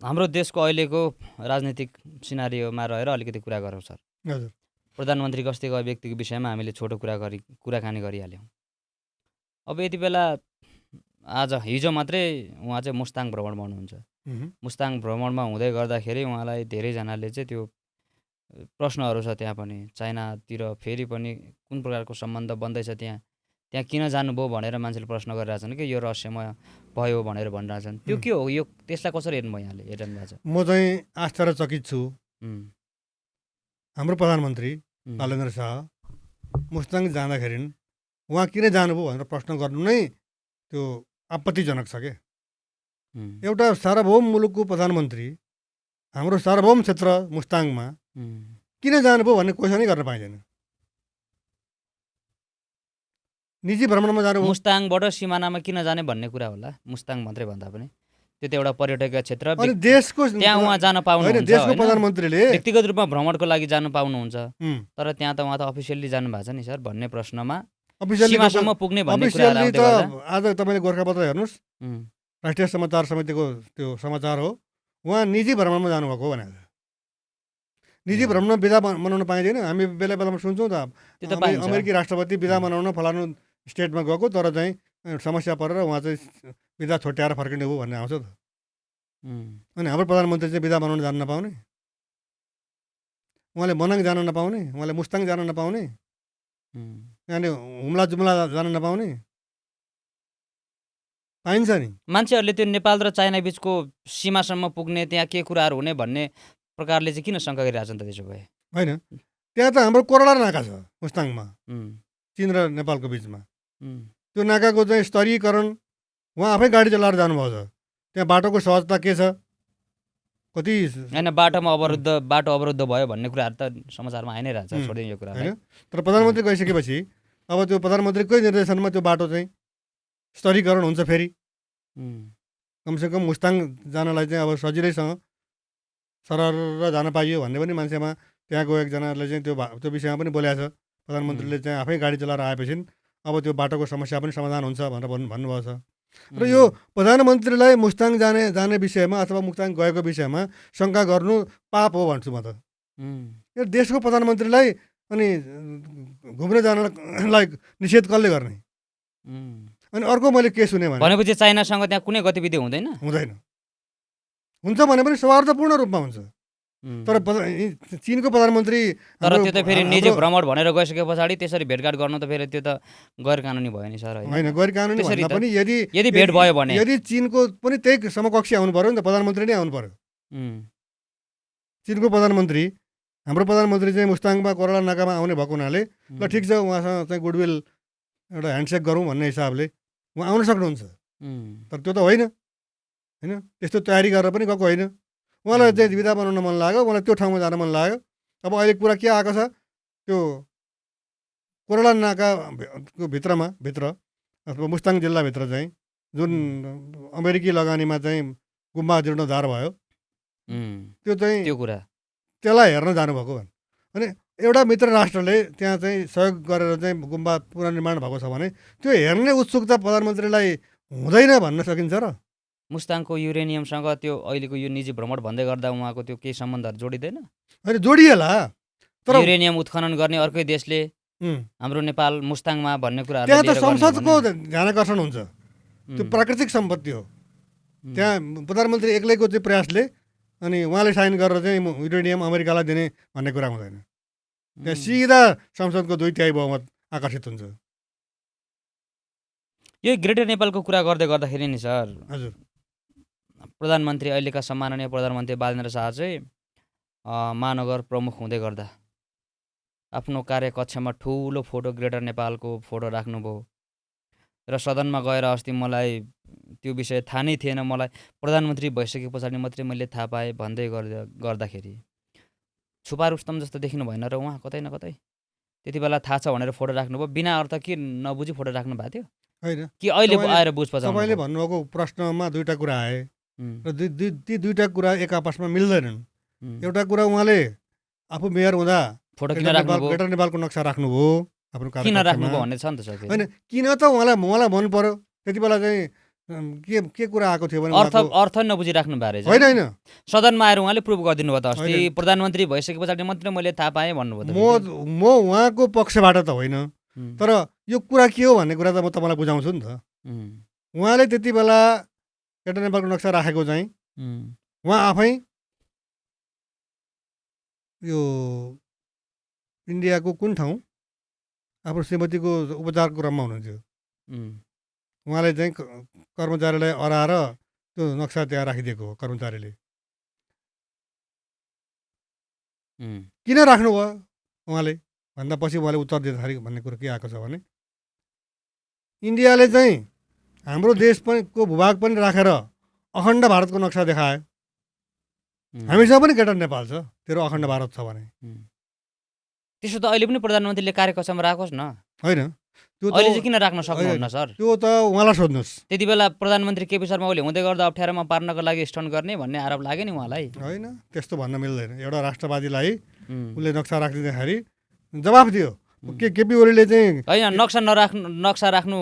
हाम्रो देशको अहिलेको राजनीतिक सिनारियोमा रहेर अलिकति कुरा गरौँ सर। हजुर। प्रधानमन्त्री कस्तै गए व्यक्तिको विषयमा हामीले छोटो कुराकानी गरिहाल्यौँ। अब यति बेला आज हिजो मात्रै उहाँ चाहिँ मुस्ताङ भ्रमणमा हुनुहुन्छ। मुस्ताङ भ्रमणमा हुँदै गर्दाखेरि उहाँलाई धेरैजनाले चाहिँ त्यो प्रश्नहरू छ त्यहाँ पनि, चाइनातिर फेरि पनि कुन प्रकारको सम्बन्ध बन्दैछ त्यहाँ, त्यहाँ किन जानुभयो भनेर मान्छेले प्रश्न गरिरहेछन् कि यो रहस्यमय भयो भनेर भनिरहेछन्। त्यो के हो? यो त्यसलाई कसरी हेर्नुभयो यहाँले हेरिरहनु भएको छ? म चाहिँ आश्चर्यचकित छु। हाम्रो प्रधानमन्त्री बालेन्द्र शाह मुस्ताङ जाँदाखेरि उहाँ किन जानुभयो भनेर प्रश्न गर्नु नै त्यो आपत्तिजनक छ के। एउटा सार्वभौम मुलुकको प्रधानमन्त्री हाम्रो सार्वभौम क्षेत्र मुस्ताङमा किन जानुभयो भन्ने क्वेसनै गर्न पाइँदैन। निजी भ्रमणमा जानुभयो। मुस्ताङबाट सिमानामा किन जाने भन्ने कुरा होला, मुस्ताङ मात्रै भन्दा पनि त्यो त एउटा पर्यटकीय क्षेत्र। अनि देशको त्यहाँ उहाँ जान पाउनुहुन्छ, देशको प्रधानमन्त्रीले व्यक्तिगत रूपमा भ्रमणको लागि जानु पाउनुहुन्छ, तर त्यहाँ त उहाँ त अफिसियल्ली जानु भएको छ नि सर भन्ने प्रश्नमा सीमासम्म पुग्ने भन्ने कुरा आउँदै गर्दा आज तपाईँले गोर्खापत्र हेर्नुहोस्, राष्ट्रिय समाचार समितिको त्यो समाचार हो, उहाँ निजी भ्रमणमा जानुभएको हो भनेर। निजी भ्रमणमा बिदा मनाउन पाइँदैन। हामी बेला बेलामा सुन्छौँ त अमेरिकी राष्ट्रपति बिदा मनाउन फलानु स्टेटमा गएको, तर चाहिँ समस्या परेर उहाँ चाहिँ बिदा छुट्याएर फर्किने हो भन्ने आउँछ त। अनि हाम्रो प्रधानमन्त्री चाहिँ बिदा मनाउन जान नपाउने, उहाँले मनाङ जान नपाउने, उहाँले मुस्ताङ जान नपाउने, यहाँले हुम्ला जुम्ला जान नपाउने पाइन्छ नि। मान्छेहरूले त्यो नेपाल र चाइना बिचको सीमासम्म पुग्ने त्यहाँ के कुराहरू हुने भन्ने प्रकारले चाहिँ किन शङ्का गरिरहेछन् त त्यसो भए? होइन, त्यहाँ त हाम्रो कोरडा नाका छ मुस्ताङमा, चीन र नेपालको बिचमा। त्यो नाकाको चाहिँ स्तरीकरण उहाँ आफै गाडी चलाएर जानुभएको छ। त्यहाँ बाटोको सहजता के छ, कति होइन बाटो अवरुद्ध भयो भन्ने कुराहरू त समाचारमा आइ नै रहेछ, छोडिदिउँ यो कुरा होइन। तर प्रधानमन्त्री गइसकेपछि अब त्यो प्रधानमन्त्रीकै निर्देशनमा त्यो बाटो चाहिँ स्तरीकरण हुन्छ फेरि। कमसेकम मुस्ताङ जानलाई चाहिँ अब सजिलैसँग सरर जान पाइयो भन्ने पनि मान्छेमा त्यहाँको एकजनाले चाहिँ त्यो विषयमा पनि बोलेको छ। प्रधानमन्त्रीले चाहिँ आफै गाडी चलाएर आएपछि अब त्यो बाटोको समस्या पनि समाधान हुन्छ भनेर भन्नुभएको छ। र यो प्रधानमन्त्रीलाई मुस्ताङ जाने विषयमा अथवा मुस्ताङ गएको विषयमा शङ्का गर्नु पाप हो भन्छु म त। यो देशको प्रधानमन्त्रीलाई अनि घुम्न जानलाई निषेध कसले गर्ने? अनि अर्को मैले के सुने भनेपछि चाइनासँग त्यहाँ कुनै गतिविधि हुँदैन? हुँदैन। हुन्छ भने पनि सौहार्दपूर्ण रूपमा हुन्छ। तर चीनको प्रधानमन्त्री तर त्यो त फेरि निजी भ्रमण भनेर गइसके पछाडि त्यसरी भेटघाट गर्नु त फेरि त्यो त गैर कानुनी भयो नि सर। होइन, गैर कानुनी भन्दा पनि यदि भेट भयो भने यदि चीनको पनि त्यही समकक्षी आउनु पर्यो नि त, प्रधानमन्त्री नै आउनु पर्यो। चीनको प्रधानमन्त्री हाम्रो प्रधानमन्त्री चाहिँ मुस्ताङमा कोरला नाकामा आउने भएको हुनाले ल ठिक छ, उहाँसँग चाहिँ गुडविल एउटा ह्यान्डसेक गरौँ भन्ने हिसाबले उहाँ आउन सक्नुहुन्छ। तर त्यो त होइन, होइन त्यस्तो तयारी गरेर पनि गएको होइन। उहाँलाई चाहिँ बिदा बनाउन मन लाग्यो, उहाँलाई त्यो ठाउँमा जान मन लाग्यो। अब अहिले कुरा के आएको छ, त्यो कोरला नाकाको भित्र अथवा मुस्ताङ जिल्लाभित्र चाहिँ जुन अमेरिकी लगानीमा चाहिँ गुम्बा जीर्णोद्धार भयो, त्यो चाहिँ त्यो कुरा त्यसलाई हेर्न जानुभएको। अनि एउटा मित्र राष्ट्रले त्यहाँ चाहिँ सहयोग गरेर चाहिँ गुम्बा पुनर्निर्माण भएको छ भने त्यो हेर्ने उत्सुकता प्रधानमन्त्रीलाई हुँदैन भन्न सकिन्छ र? मुस्ताङको युरेनियमसँग त्यो अहिलेको यो निजी भ्रमण भन्दै गर्दा उहाँको त्यो केही सम्बन्धहरू जोडिँदैन? होइन, जोडिएला। तर युरेनियम उत्खनन गर्ने अर्कै देशले हाम्रो नेपाल मुस्ताङमा भन्ने कुरा त्यहाँ त संसदको ध्यानाकर्षण हुन्छ। त्यो प्राकृतिक सम्पत्ति हो। त्यहाँ प्रधानमन्त्री एक्लैको चाहिँ प्रयासले अनि उहाँले साइन गरेर चाहिँ युरेनियम अमेरिकालाई दिने भन्ने कुरा हुँदैन। त्यहाँ सिधा संसदको 2/3 बहुमत आकर्षित हुन्छ। यो ग्रेटर नेपालको कुरा गर्दै गर्दाखेरि नि सर, हजुर, प्रधानमन्त्री अहिलेका सम्माननीय प्रधानमन्त्री बालेन्द्र शाह चाहिँ महानगर प्रमुख हुँदै गर्दा आफ्नो कार्यकक्षमा ठुलो फोटो ग्रेटर नेपालको फोटो राख्नुभयो र सदनमा गएर अस्ति मलाई त्यो विषय थाहा नै थिएन, मलाई प्रधानमन्त्री भइसके पछाडि मात्रै मैले थाहा पाएँ भन्दै गर्दाखेरि छुपा रुस्तम जस्तो देखिनु भएन र उहाँ कतै न कतै? त्यति बेला थाहा छ भनेर फोटो राख्नुभयो, बिना अर्थ के नबुझी फोटो राख्नु भएको थियो होइन कि अहिले आएर बुझ पछाउनु? तपाईँले भन्नुभएको प्रश्नमा दुईवटा कुरा आए र ती दुईवटा कुरा एक आपसमा मिल्दैनन्। एउटा कुरा उहाँले आफू मेयर हुँदा फोटो किन राख्नुभयो, ग्रेटर नेपालको नक्सा राख्नुभयो आफ्नो किन राख्नुभयो भन्ने छ नि त सर। होइन, किन त उहाँलाई मन पर्यो त्यति बेला चाहिँ के कुरा आएको थियो भने अर्थ नबुझी राख्नु भएको रहेछ। होइन, सदनमा आएर उहाँले प्रुभ गरिदिनु भयो त अस्ति, प्रधानमन्त्री भइसके पछाडि मात्रै मैले थाहा पाएँ भन्नुभयो। म उहाँको पक्षबाट त होइन, तर यो कुरा के हो भन्ने कुरा त म तपाईँलाई बुझाउँछु नि त। उहाँले त्यति बेला ग्रेटर नेपालको नक्सा राखेको चाहिँ उहाँ आफै यो इन्डियाको कुन ठाउँ आफ्नो श्रीमतीको उपचारको क्रममा हुनुहुन्थ्यो। उम्, उहाँले चाहिँ कर्मचारीलाई अराएर त्यो नक्सा त्यहाँ राखिदिएको हो कर्मचारीले। उम्, किन राख्नुभयो उहाँले भन्दा पछि उहाँले उत्तर दिँदाखेरि भन्ने कुरो के आएको छ भने इन्डियाले चाहिँ हाम्रो देश पनि को भूभाग पनि राखेर अखण्ड भारतको नक्सा देखायो। हामीसँग पनि ग्रेटर नेपाल छ, तेरो अखण्ड भारत छ भने। त्यसो त अहिले पनि प्रधानमन्त्रीले कार्यकक्षमा राखोस् न, होइन त्यो त अहिले चाहिँ किन राख्न सक्नुहुन्न सर? त्यो त उहाँलाई सोध्नुहोस्। त्यति बेला प्रधानमन्त्री केपी शर्मा ओली हुँदै गर्दा अप्ठ्यारोमा पार्नको लागि स्टन्ट गर्ने भन्ने आरोप लाग्यो नि उहाँलाई। होइन त्यस्तो भन्न मिल्दैन। एउटा राष्ट्रवादीलाई उम्, उसले नक्सा राखिदिँदाखेरि जवाफ दियो। केपी ओलीले चाहिँ होइन नक्सा राख्नु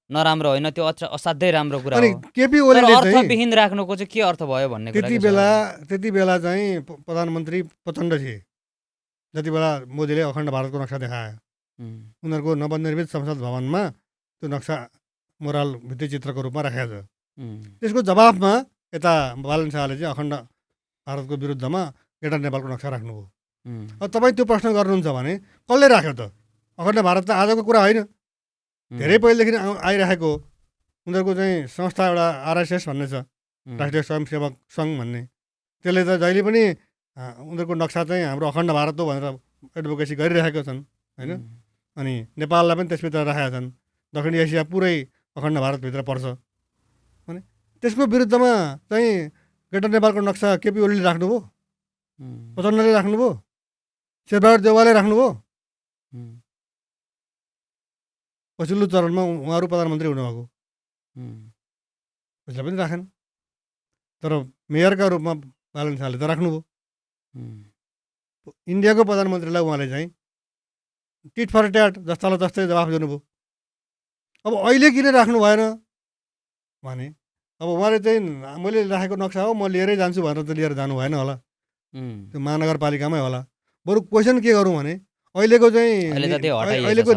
नराम्रो होइन, त्यो असाध्यै राम्रो कुरा अनि हो। केपी तर ओलीले चाहिँ अर्थविहीन राख्नुको चाहिँ के अर्थ भयो भन्ने कुरा त्यति बेला चाहिँ प्रधानमन्त्री प्रचण्ड थिए जति बेला मोदीले अखण्ड भारतको नक्सा देखायो। उनीहरूको नवनिर्मित संसद भवनमा त्यो नक्सा मोराल भित्तिचित्रको रूपमा राखेको छ। त्यसको जवाफमा यता बालन शाहले चाहिँ अखण्ड भारतको विरुद्धमा ग्रेटर नेपालको नक्सा राख्नुभयो। अब तपाईँ त्यो प्रश्न गर्नुहुन्छ भने कसले राख्यो त? अखण्ड भारत त आजको कुरा होइन, धेरै पहिलेदेखि आइरहेको उनीहरूको चाहिँ संस्था एउटा आरएसएस भन्ने छ, राष्ट्रिय स्वयंसेवक सङ्घ भन्ने। त्यसले त जहिले पनि उनीहरूको नक्सा चाहिँ हाम्रो अखण्ड भारत हो भनेर एडभोकेसी गरिरहेका छन् होइन। अनि नेपाललाई पनि त्यसभित्र राखेका छन्। दक्षिण एसिया पुरै अखण्ड भारतभित्र पर्छ भने त्यसको विरुद्धमा चाहिँ ग्रेटर नेपालको नक्सा केपी ओलीले राख्नुभयो, प्रचण्डले राख्नुभयो, शेरबहादुर देउवाले राख्नुभयो। पछिल्लो चरणमा उहाँहरू प्रधानमन्त्री हुनुभएको, उसले पनि राखेन। तर मेयरका रूपमा बालन शाहले त राख्नुभयो। इन्डियाको प्रधानमन्त्रीलाई उहाँले चाहिँ टिट फर ट्याट जस्तालाई जस्तै जवाफ दिनुभयो। अब अहिले किन राख्नु भएन भने अब उहाँले चाहिँ मैले राखेको नक्सा हो म लिएरै जान्छु भनेर त लिएर जानु भएन होला, त्यो महानगरपालिकामै होला। बरु क्वेसन के गरौँ भने अहिलेको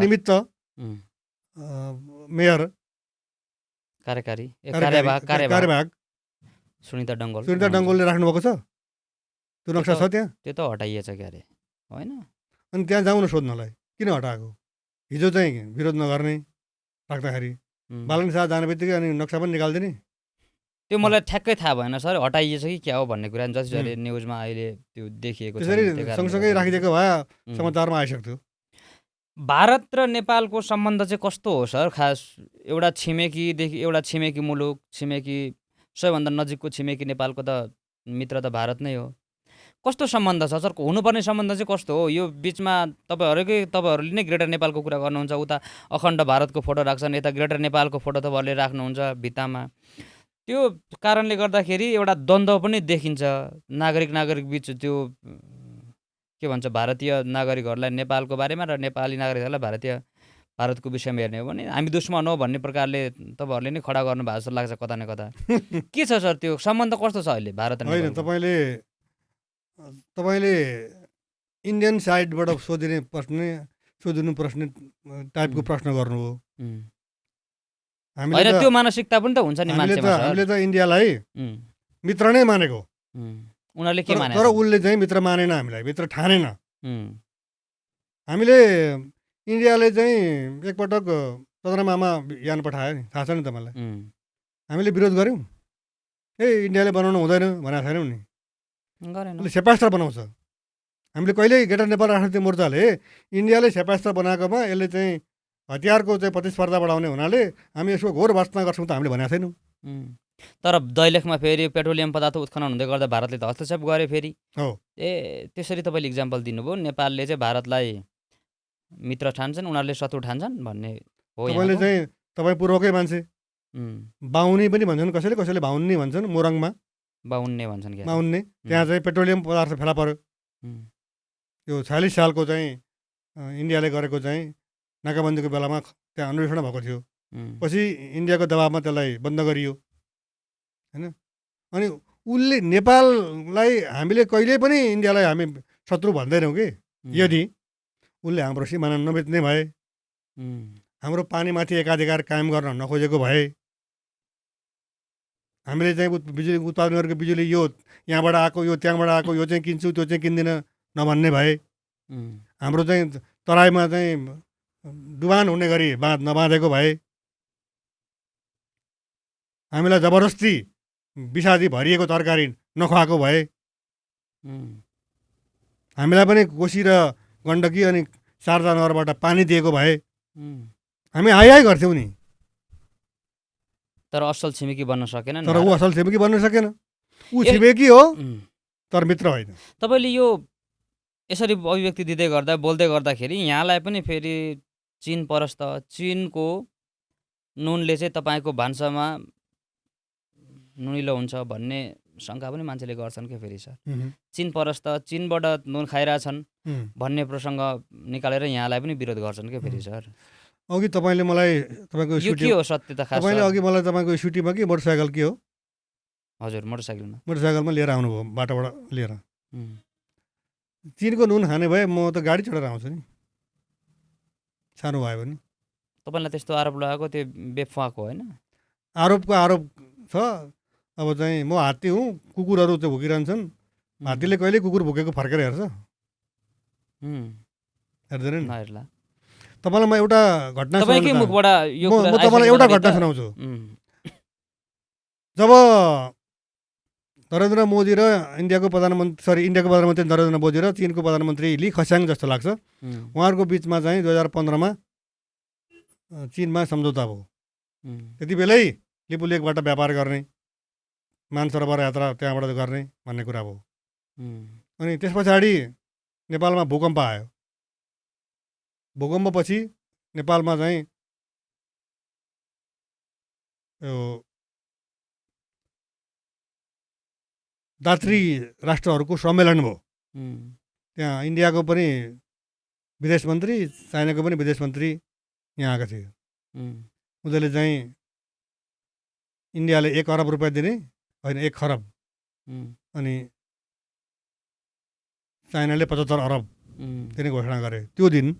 निमित्त मेयर कार्यवाहक सुनिता डङ्गोलले राख्नुभएको छ, त्यो नक्सा छ त्यहाँ। त्यो त हटाइएछ क्यारे होइन। अनि त्यहाँ जाउँ न सोध्नलाई किन हटाएको। हिजो चाहिँ विरोध नगर्ने राख्दाखेरि बालन शाह जाने बित्तिकै अनि नक्सा पनि निकालिदिने। त्यो मलाई ठ्याक्कै थाहा भएन सर, हटाइएछ कि क्या हो भन्ने कुरा जति जहिले न्युजमा अहिले त्यो देखिएको छ। त्यसरी सँगसँगै राखिदिएको भए समाचारमा आइसक्थ्यो। भारत र नेपालको सम्बन्ध चाहिँ कस्तो हो सर? खास एउटा छिमेकी मुलुक, सबैभन्दा नजिकको छिमेकी नेपालको त मित्र त भारत नै हो। कस्तो सम्बन्ध छ सर? हुनुपर्ने सम्बन्ध चाहिँ कस्तो हो? यो बिचमा तपाईँहरूले नै ग्रेटर नेपालको कुरा गर्नुहुन्छ, उता अखण्ड भारतको फोटो राख्छन्, यता ग्रेटर नेपालको फोटो तपाईँहरूले राख्नुहुन्छ भित्तामा। त्यो कारणले गर्दाखेरि एउटा द्वन्द्व पनि देखिन्छ नागरिक बिच। त्यो के भन्छ, भारतीय नागरिकहरूलाई नेपालको बारेमा र नेपाली नागरिकहरूलाई भारतको विषयमा हेर्ने हो भने हामी दुश्मन हो भन्ने प्रकारले तपाईँहरूले नै खडा गर्नु भएको जस्तो लाग्छ कता न कता। के छ सर त्यो सम्बन्ध कस्तो छ अहिले भारत र नेपाल? होइन, तपाईँले इन्डियन साइडबाट सोधिनु प्रश्न टाइपको प्रश्न गर्नुभयो। होइन, त्यो मानसिकता पनि त हुन्छ नि मान्छेमा। हामीले त इन्डियालाई मित्र नै मानेको, उनीहरूले के माने? तर उसले चाहिँ मित्र मानेन, हामीलाई मित्र ठानेन। हामीले इन्डियाले चाहिँ एकपटक चन्द्रमामा यान पठायो नि, थाहा छ नि तपाईँलाई। हामीले विरोध गऱ्यौँ, इन्डियाले बनाउनु हुँदैन भनेको छैनौँ नि, उसले क्षेपास्त्र बनाउँछ। हामीले कहिल्यै ग्रेटर नेपाल राष्ट्रिय मोर्चाले इन्डियाले क्षेपास्त्र बनाएकोमा यसले चाहिँ हतियारको चाहिँ प्रतिस्पर्धा बढाउने हुनाले हामी यसको घोर भर्त्सना गर्छौँ त हामीले भनेको छैनौँ। तर दैलेखमा फेरि पेट्रोलियम पदार्थ उत्खनन हुँदै गर्दा भारतले त हस्तक्षेप गरे फेरि। हो, त्यसरी तपाईँले इक्जाम्पल दिनुभयो, नेपालले चाहिँ भारतलाई मित्र ठान्छन्, उनीहरूले शत्रु ठान्छन् भन्ने हो। तपाईँ पूर्वकै मान्छे, बाहुनी पनि भन्छन्, कसैले बाहुन्नी भन्छन्, मोरङमा बाहुन्ने भन्छन्। बाहुन्ने त्यहाँ चाहिँ पेट्रोलियम पदार्थ फेला पर्यो। यो 46 सालको चाहिँ इन्डियाले गरेको चाहिँ नाकाबन्दीको बेलामा त्यहाँ अन्वेषण भएको थियो। पछि इन्डियाको दबाबमा त्यसलाई बन्द गरियो होइन। अनि उसले नेपाललाई हामीले कहिल्यै पनि इन्डियालाई हामी शत्रु भन्दैनौँ कि यदि उसले हाम्रो सिमाना नबेच्ने भए, हाम्रो पानीमाथि एकाधिकार कायम गर्न नखोजेको भए, हामीले चाहिँ बिजुली उत्पादन गरेको बिजुली यो यहाँबाट आएको यो त्यहाँबाट आएको यो चाहिँ किन्छु त्यो चाहिँ किन्दिनँ नभन्ने भए, हाम्रो चाहिँ तराईमा चाहिँ डुबान हुने गरी नबाँधेको भए, हामीलाई जबरजस्ती विषादी भरिएको तरकारी नखुवाएको भए, हामीलाई पनि कोशी र गण्डकी अनि शारदा नगरबाट पानी दिएको भए हामी हाई गर्थ्यौँ नि। तर असल छिमेकी बन्न सकेन। तर ऊ असल छिमेकी बन्न सकेन। ऊ छिमेकी हो तर मित्र होइन। तपाईँले यो यसरी अभिव्यक्ति दिँदै गर्दा बोल्दै गर्दाखेरि यहाँलाई पनि फेरि चीन परस्त, चीनको नुनले चाहिँ तपाईँको भान्सामा नुनिलो हुन्छ भन्ने शङ्का पनि मान्छेले गर्छन् क्या फेरि सर। चीन परस्त, चीनबाट नुन खाइरहेछन् भन्ने प्रसङ्ग निकालेर यहाँलाई पनि विरोध गर्छन् क्या फेरि सर। अघि तपाईँले मलाई तपाईँको यो के हो सत्यता खास? तपाईँले अघि मलाई तपाईँको स्कुटीमा कि मोटरसाइकल के हो? हजुर, मोटरसाइकलमा लिएर आउनुभयो बाटोबाट लिएर। चीनको नुन खाने भए म त गाडी चढेर आउँछु नि, सानो भयो भने। तपाईँलाई त्यस्तो आरोप लगाएको त्यो बेफाको होइन? आरोपको आरोप छ। अब चाहिँ म हात्ती हुँ, कुकुरहरू चाहिँ भुकिरहन्छन्। हात्तीले कहिले कुकुर भुकेको फर्केर हेर्छ? हेर्दैन नि। नहेर्ला। तपाईँलाई म एउटा घटना एउटा घटना सुनाउँछु। जब नरेन्द्र मोदी र इन्डियाको प्रधानमन्त्री नरेन्द्र मोदी र चीनको प्रधानमन्त्री ली खस्याङ जस्तो लाग्छ, उहाँहरूको बिचमा चाहिँ 2015मा चीनमा सम्झौता भयो। त्यति बेलै लिपु लेकबाट व्यापार गर्ने, मानसरोवर यात्रा त्यहाँबाट गर्ने भन्ने कुरा भयो। अनि त्यस पछाडि नेपालमा भूकम्प आयो। भूकम्पपछि नेपालमा चाहिँ यो दात्री राष्ट्रहरूको सम्मेलन भयो। त्यहाँ इन्डियाको पनि विदेश मन्त्री, चाइनाको पनि विदेश मन्त्री यहाँ आएको थियो। उनीहरूले चाहिँ इन्डियाले 1 अरब रुपियाँ दिने होइन, 1 खरब, अनि चाइनाले 75 अरब दिने घोषणा गरे। त्यो दिन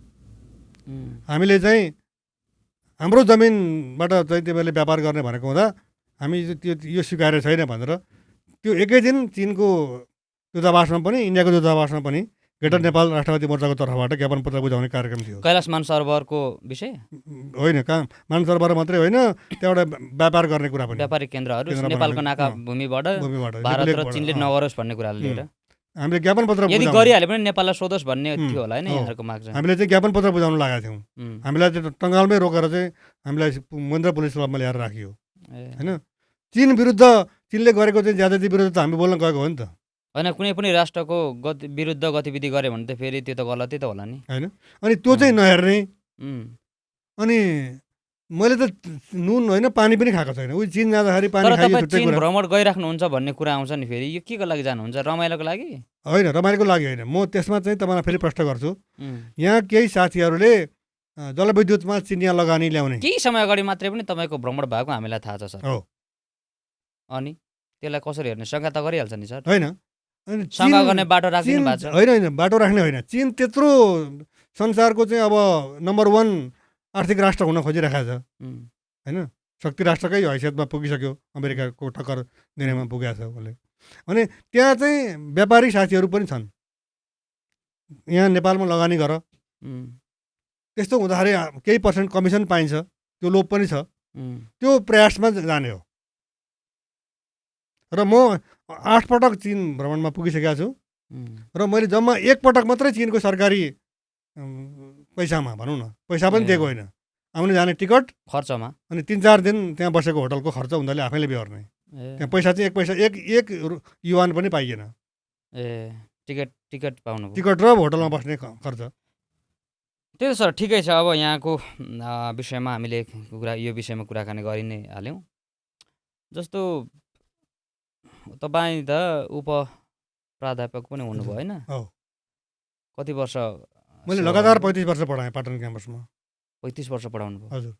हामीले चाहिँ हाम्रो जमिनबाट चाहिँ त्यो बेला व्यापार गर्ने भनेको हुँदा हामी यो स्वीकार्य छैन भनेर त्यो एकै दिन चीनको दूतावासमा पनि इन्डियाको दूतावासमा पनि ग्रेटर नेपाल राष्ट्रवादी मोर्चाको तर्फबाट ज्ञापन पत्र बुझाउने कार्यक्रम थियो। कैलाश मानसरोवरको विषय होइन, कहाँ मानसरोवर मात्रै होइन, त्यहाँबाट व्यापार गर्ने कुरा पनि, व्यापारिक केन्द्रहरू नेपालको नाका भूमिबाट भारत र चीनले नगरोस् भन्ने कुराले लिएर हामीले ज्ञापन पत्र यदि गरिहाले पनि नेपाललाई सोधोस् भन्ने थियो होला हैन यहाँहरुको माग चाहिँ। हामीले चाहिँ ज्ञापन पत्र बुझाउन लागेका थियौँ। हामीलाई चाहिँ टङ्गालमै रोकेर चाहिँ हामीलाई महेन्द्र पुलिस क्लबमा ल्याएर राखियो हैन। चीन विरुद्ध चीनले गरेको चाहिँ ज्यादती विरुद्ध त हामी बोल्न गएको हो नि त हैन। कुनै पनि राष्ट्रको विरुद्ध गतिविधि गरे भने त फेरि त्यो त गलतै त होला नि हैन। अनि त्यो चाहिँ नहेर्ने, अनि मैले त नुन होइन पानी पनि खाएको छैन। उही चीन जाँदाखेरि पानी खाइयो छुट्टै कुरा। चीन भ्रमण गइराख्नुहुन्छ भन्ने कुरा आउँछ नि फेरि, यो केको लागि जानुहुन्छ? रमाइलोको लागि? होइन, रमाइलोको लागि होइन। म त्यसमा चाहिँ तपाईँलाई फेरि प्रश्न गर्छु। यहाँ केही साथीहरूले जलविद्युतमा चिनिया लगानी ल्याउने केही समय अगाडि मात्रै पनि तपाईँको भ्रमण भएको हामीलाई थाहा छ सर। हो, अनि त्यसलाई कसरी हेर्ने? शङ्का त गरिहाल्छ नि सर। होइन, शङ्का गर्ने बाटो राख्दिनु भएको छ? होइन, बाटो राख्ने होइन। चीन त्यत्रो संसारको चाहिँ अब नम्बर 1 आर्थिक राष्ट्र हुन खोजिरहेको छ होइन। शक्ति राष्ट्रकै हैसियतमा पुगिसक्यो, अमेरिकाको टक्कर दिनेमा पुगेको छ उसले। अनि त्यहाँ चाहिँ व्यापारी साथीहरू पनि छन्, यहाँ नेपालमा लगानी गर, त्यस्तो हुँदाखेरि केही % कमिसन पाइन्छ, त्यो लोभ पनि छ। त्यो प्रयासमा जाने हो। र म 8 पटक चीन भ्रमणमा पुगिसकेको छु र मैले जम्मा 1 पटक मात्रै चीनको सरकारी पैसामा भनौँ न, पैसा पनि दिएको होइन, आउने जाने टिकट खर्चमा, अनि 3-4 दिन त्यहाँ बसेको होटलको खर्च उनीहरूले आफैले बेहोर्ने। त्यहाँ पैसा चाहिँ 1 पैसा एक युवान पनि पाइएन। टिकट पाउनु, टिकट र होटलमा बस्ने खर्च। त्यही सर, ठिकै छ। अब यहाँको विषयमा हामीले यो विषयमा कुराकानी गरि नै हाल्यौँ। जस्तो तपाईँ त प्राध्यापक पनि हुनुभयो होइन? कति वर्ष? मैले लगातार 35 वर्ष पढाएँ पाटन क्याम्पसमा। 35 वर्ष पढाउनु भयो? हजुर।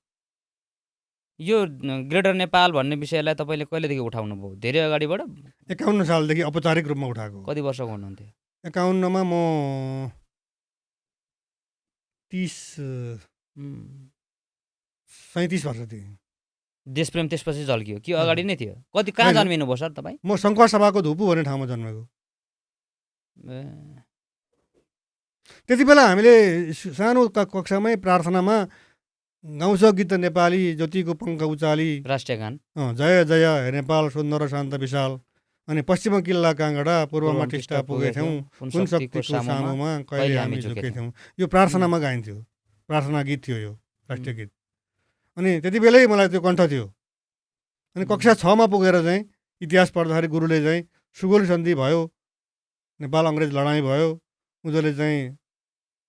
यो ग्रेटर नेपाल भन्ने विषयलाई तपाईँले कहिलेदेखि उठाउनु भयो? धेरै अगाडिबाट? 51 सालदेखि औपचारिक रूपमा उठाएको। कति वर्षको हुनुहुन्थ्यो? 51मा म 37 वर्ष थिएँ। देशप्रेम त्यसपछि झल्कियो कि अगाडि नै थियो? कहाँ जन्मिनु भयो सर तपाईँ? म शङ्कर सभाको धुपु भन्ने ठाउँमा जन्मेको। त्यति बेला हामीले सानो कक्षामै प्रार्थनामा गाउँछ गीत नेपाली ज्योतिको पङ्ख उचाली राष्ट्रिय गान जय जय हे नेपाल सुन्दर शान्त विशाल अनि पश्चिम किल्ला काँगडा पूर्वमा टिस्टा पुगेथ्यौँ कुन शक्तिको सामुमा कहिले हामी झुकेथ्यौँ। यो प्रार्थनामा गाइन्थ्यो, प्रार्थना गीत थियो यो राष्ट्रिय गीत। अनि त्यति बेलै मलाई त्यो कण्ठ थियो। अनि कक्षा 6मा पुगेर चाहिँ इतिहास पढ्दाखेरि गुरुले चाहिँ सुगौली सन्धि भयो, नेपाल अङ्ग्रेज लडाइँ भयो, उनीहरूले चाहिँ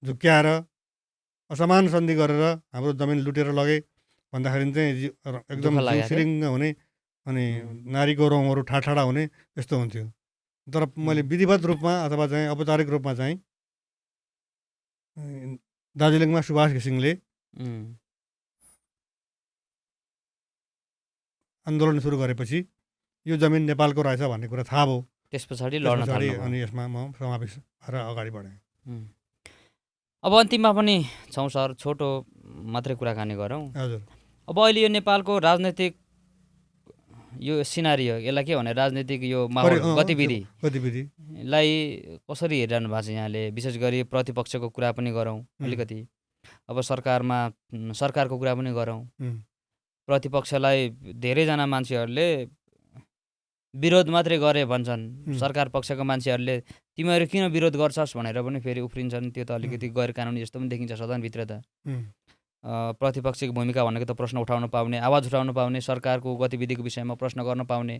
झुक्क्याएर असमान सन्धि गरेर हाम्रो जमिन लुटेर लगे भन्दाखेरि चाहिँ एकदम सिरिङ्ग हुने अनि नारीको रौँहरू ठाडा हुने यस्तो हुन्थ्यो। तर मैले विधिवत रूपमा अथवा चाहिँ औपचारिक रूपमा चाहिँ दार्जिलिङमा सुभाष घिसिङले आन्दोलन सुरु गरेपछि यो जमिन नेपालको रहेछ भन्ने कुरा थाहा भयो। त्यस पछाडि लड्न थाल्नु अनि यसमा म समावेश भएर अगाडि बढेँ। अब अन्तिममा पनि छौँ सर, छोटो मात्रै कुराकानी गरौँ। हजुर, अब अहिले यो नेपालको राजनैतिक यो सिनारियो, यसलाई के भने राजनीतिक यो माहौल गतिविधिलाई कसरी हेरिरहनु भएको छ यहाँले? विशेष गरी प्रतिपक्षको कुरा पनि गरौँ अलिकति, अब सरकारको कुरा पनि गरौँ। प्रतिपक्षलाई धेरैजना मान्छेहरूले विरोध मात्रै गरे भन्छन्, सरकार पक्षको मान्छेहरूले तिमीहरू किन विरोध गर्छस् भनेर पनि फेरि उफ्रिन्छन्। त्यो त अलिकति गैर कानुनी जस्तो पनि देखिन्छ सदनभित्र त। प्रतिपक्षको भूमिका भनेको त प्रश्न उठाउन पाउने, आवाज उठाउन पाउने, सरकारको गतिविधिको विषयमा प्रश्न गर्न पाउने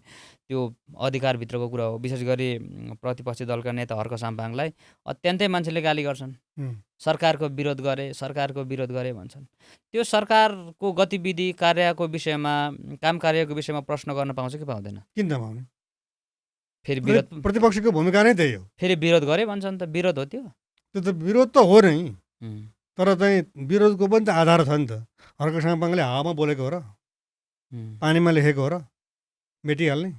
त्यो अधिकारभित्रको कुरा हो। विशेष गरी प्रतिपक्षी दलका नेता हर्क साम्पाङलाई अत्यन्तै मान्छेले गाली गर्छन्, सरकारको विरोध गरे भन्छन्। त्यो सरकारको गतिविधि कार्यको विषयमा, काम कार्यको विषयमा प्रश्न गर्न पाउँछ कि पाउँदैन? किन नपाउने? फेरि विरोध, प्रतिपक्षको भूमिका नै त्यही हो। फेरि विरोध गरे भन्छन् त, विरोध हो त्यो? त्यो त विरोध त हो नै, तर चाहिँ विरोधको पनि त आधार छ नि त। हर्क साम्पाङले हावामा बोलेको हो र पानीमा लेखेको हो र मेटिहाल्ने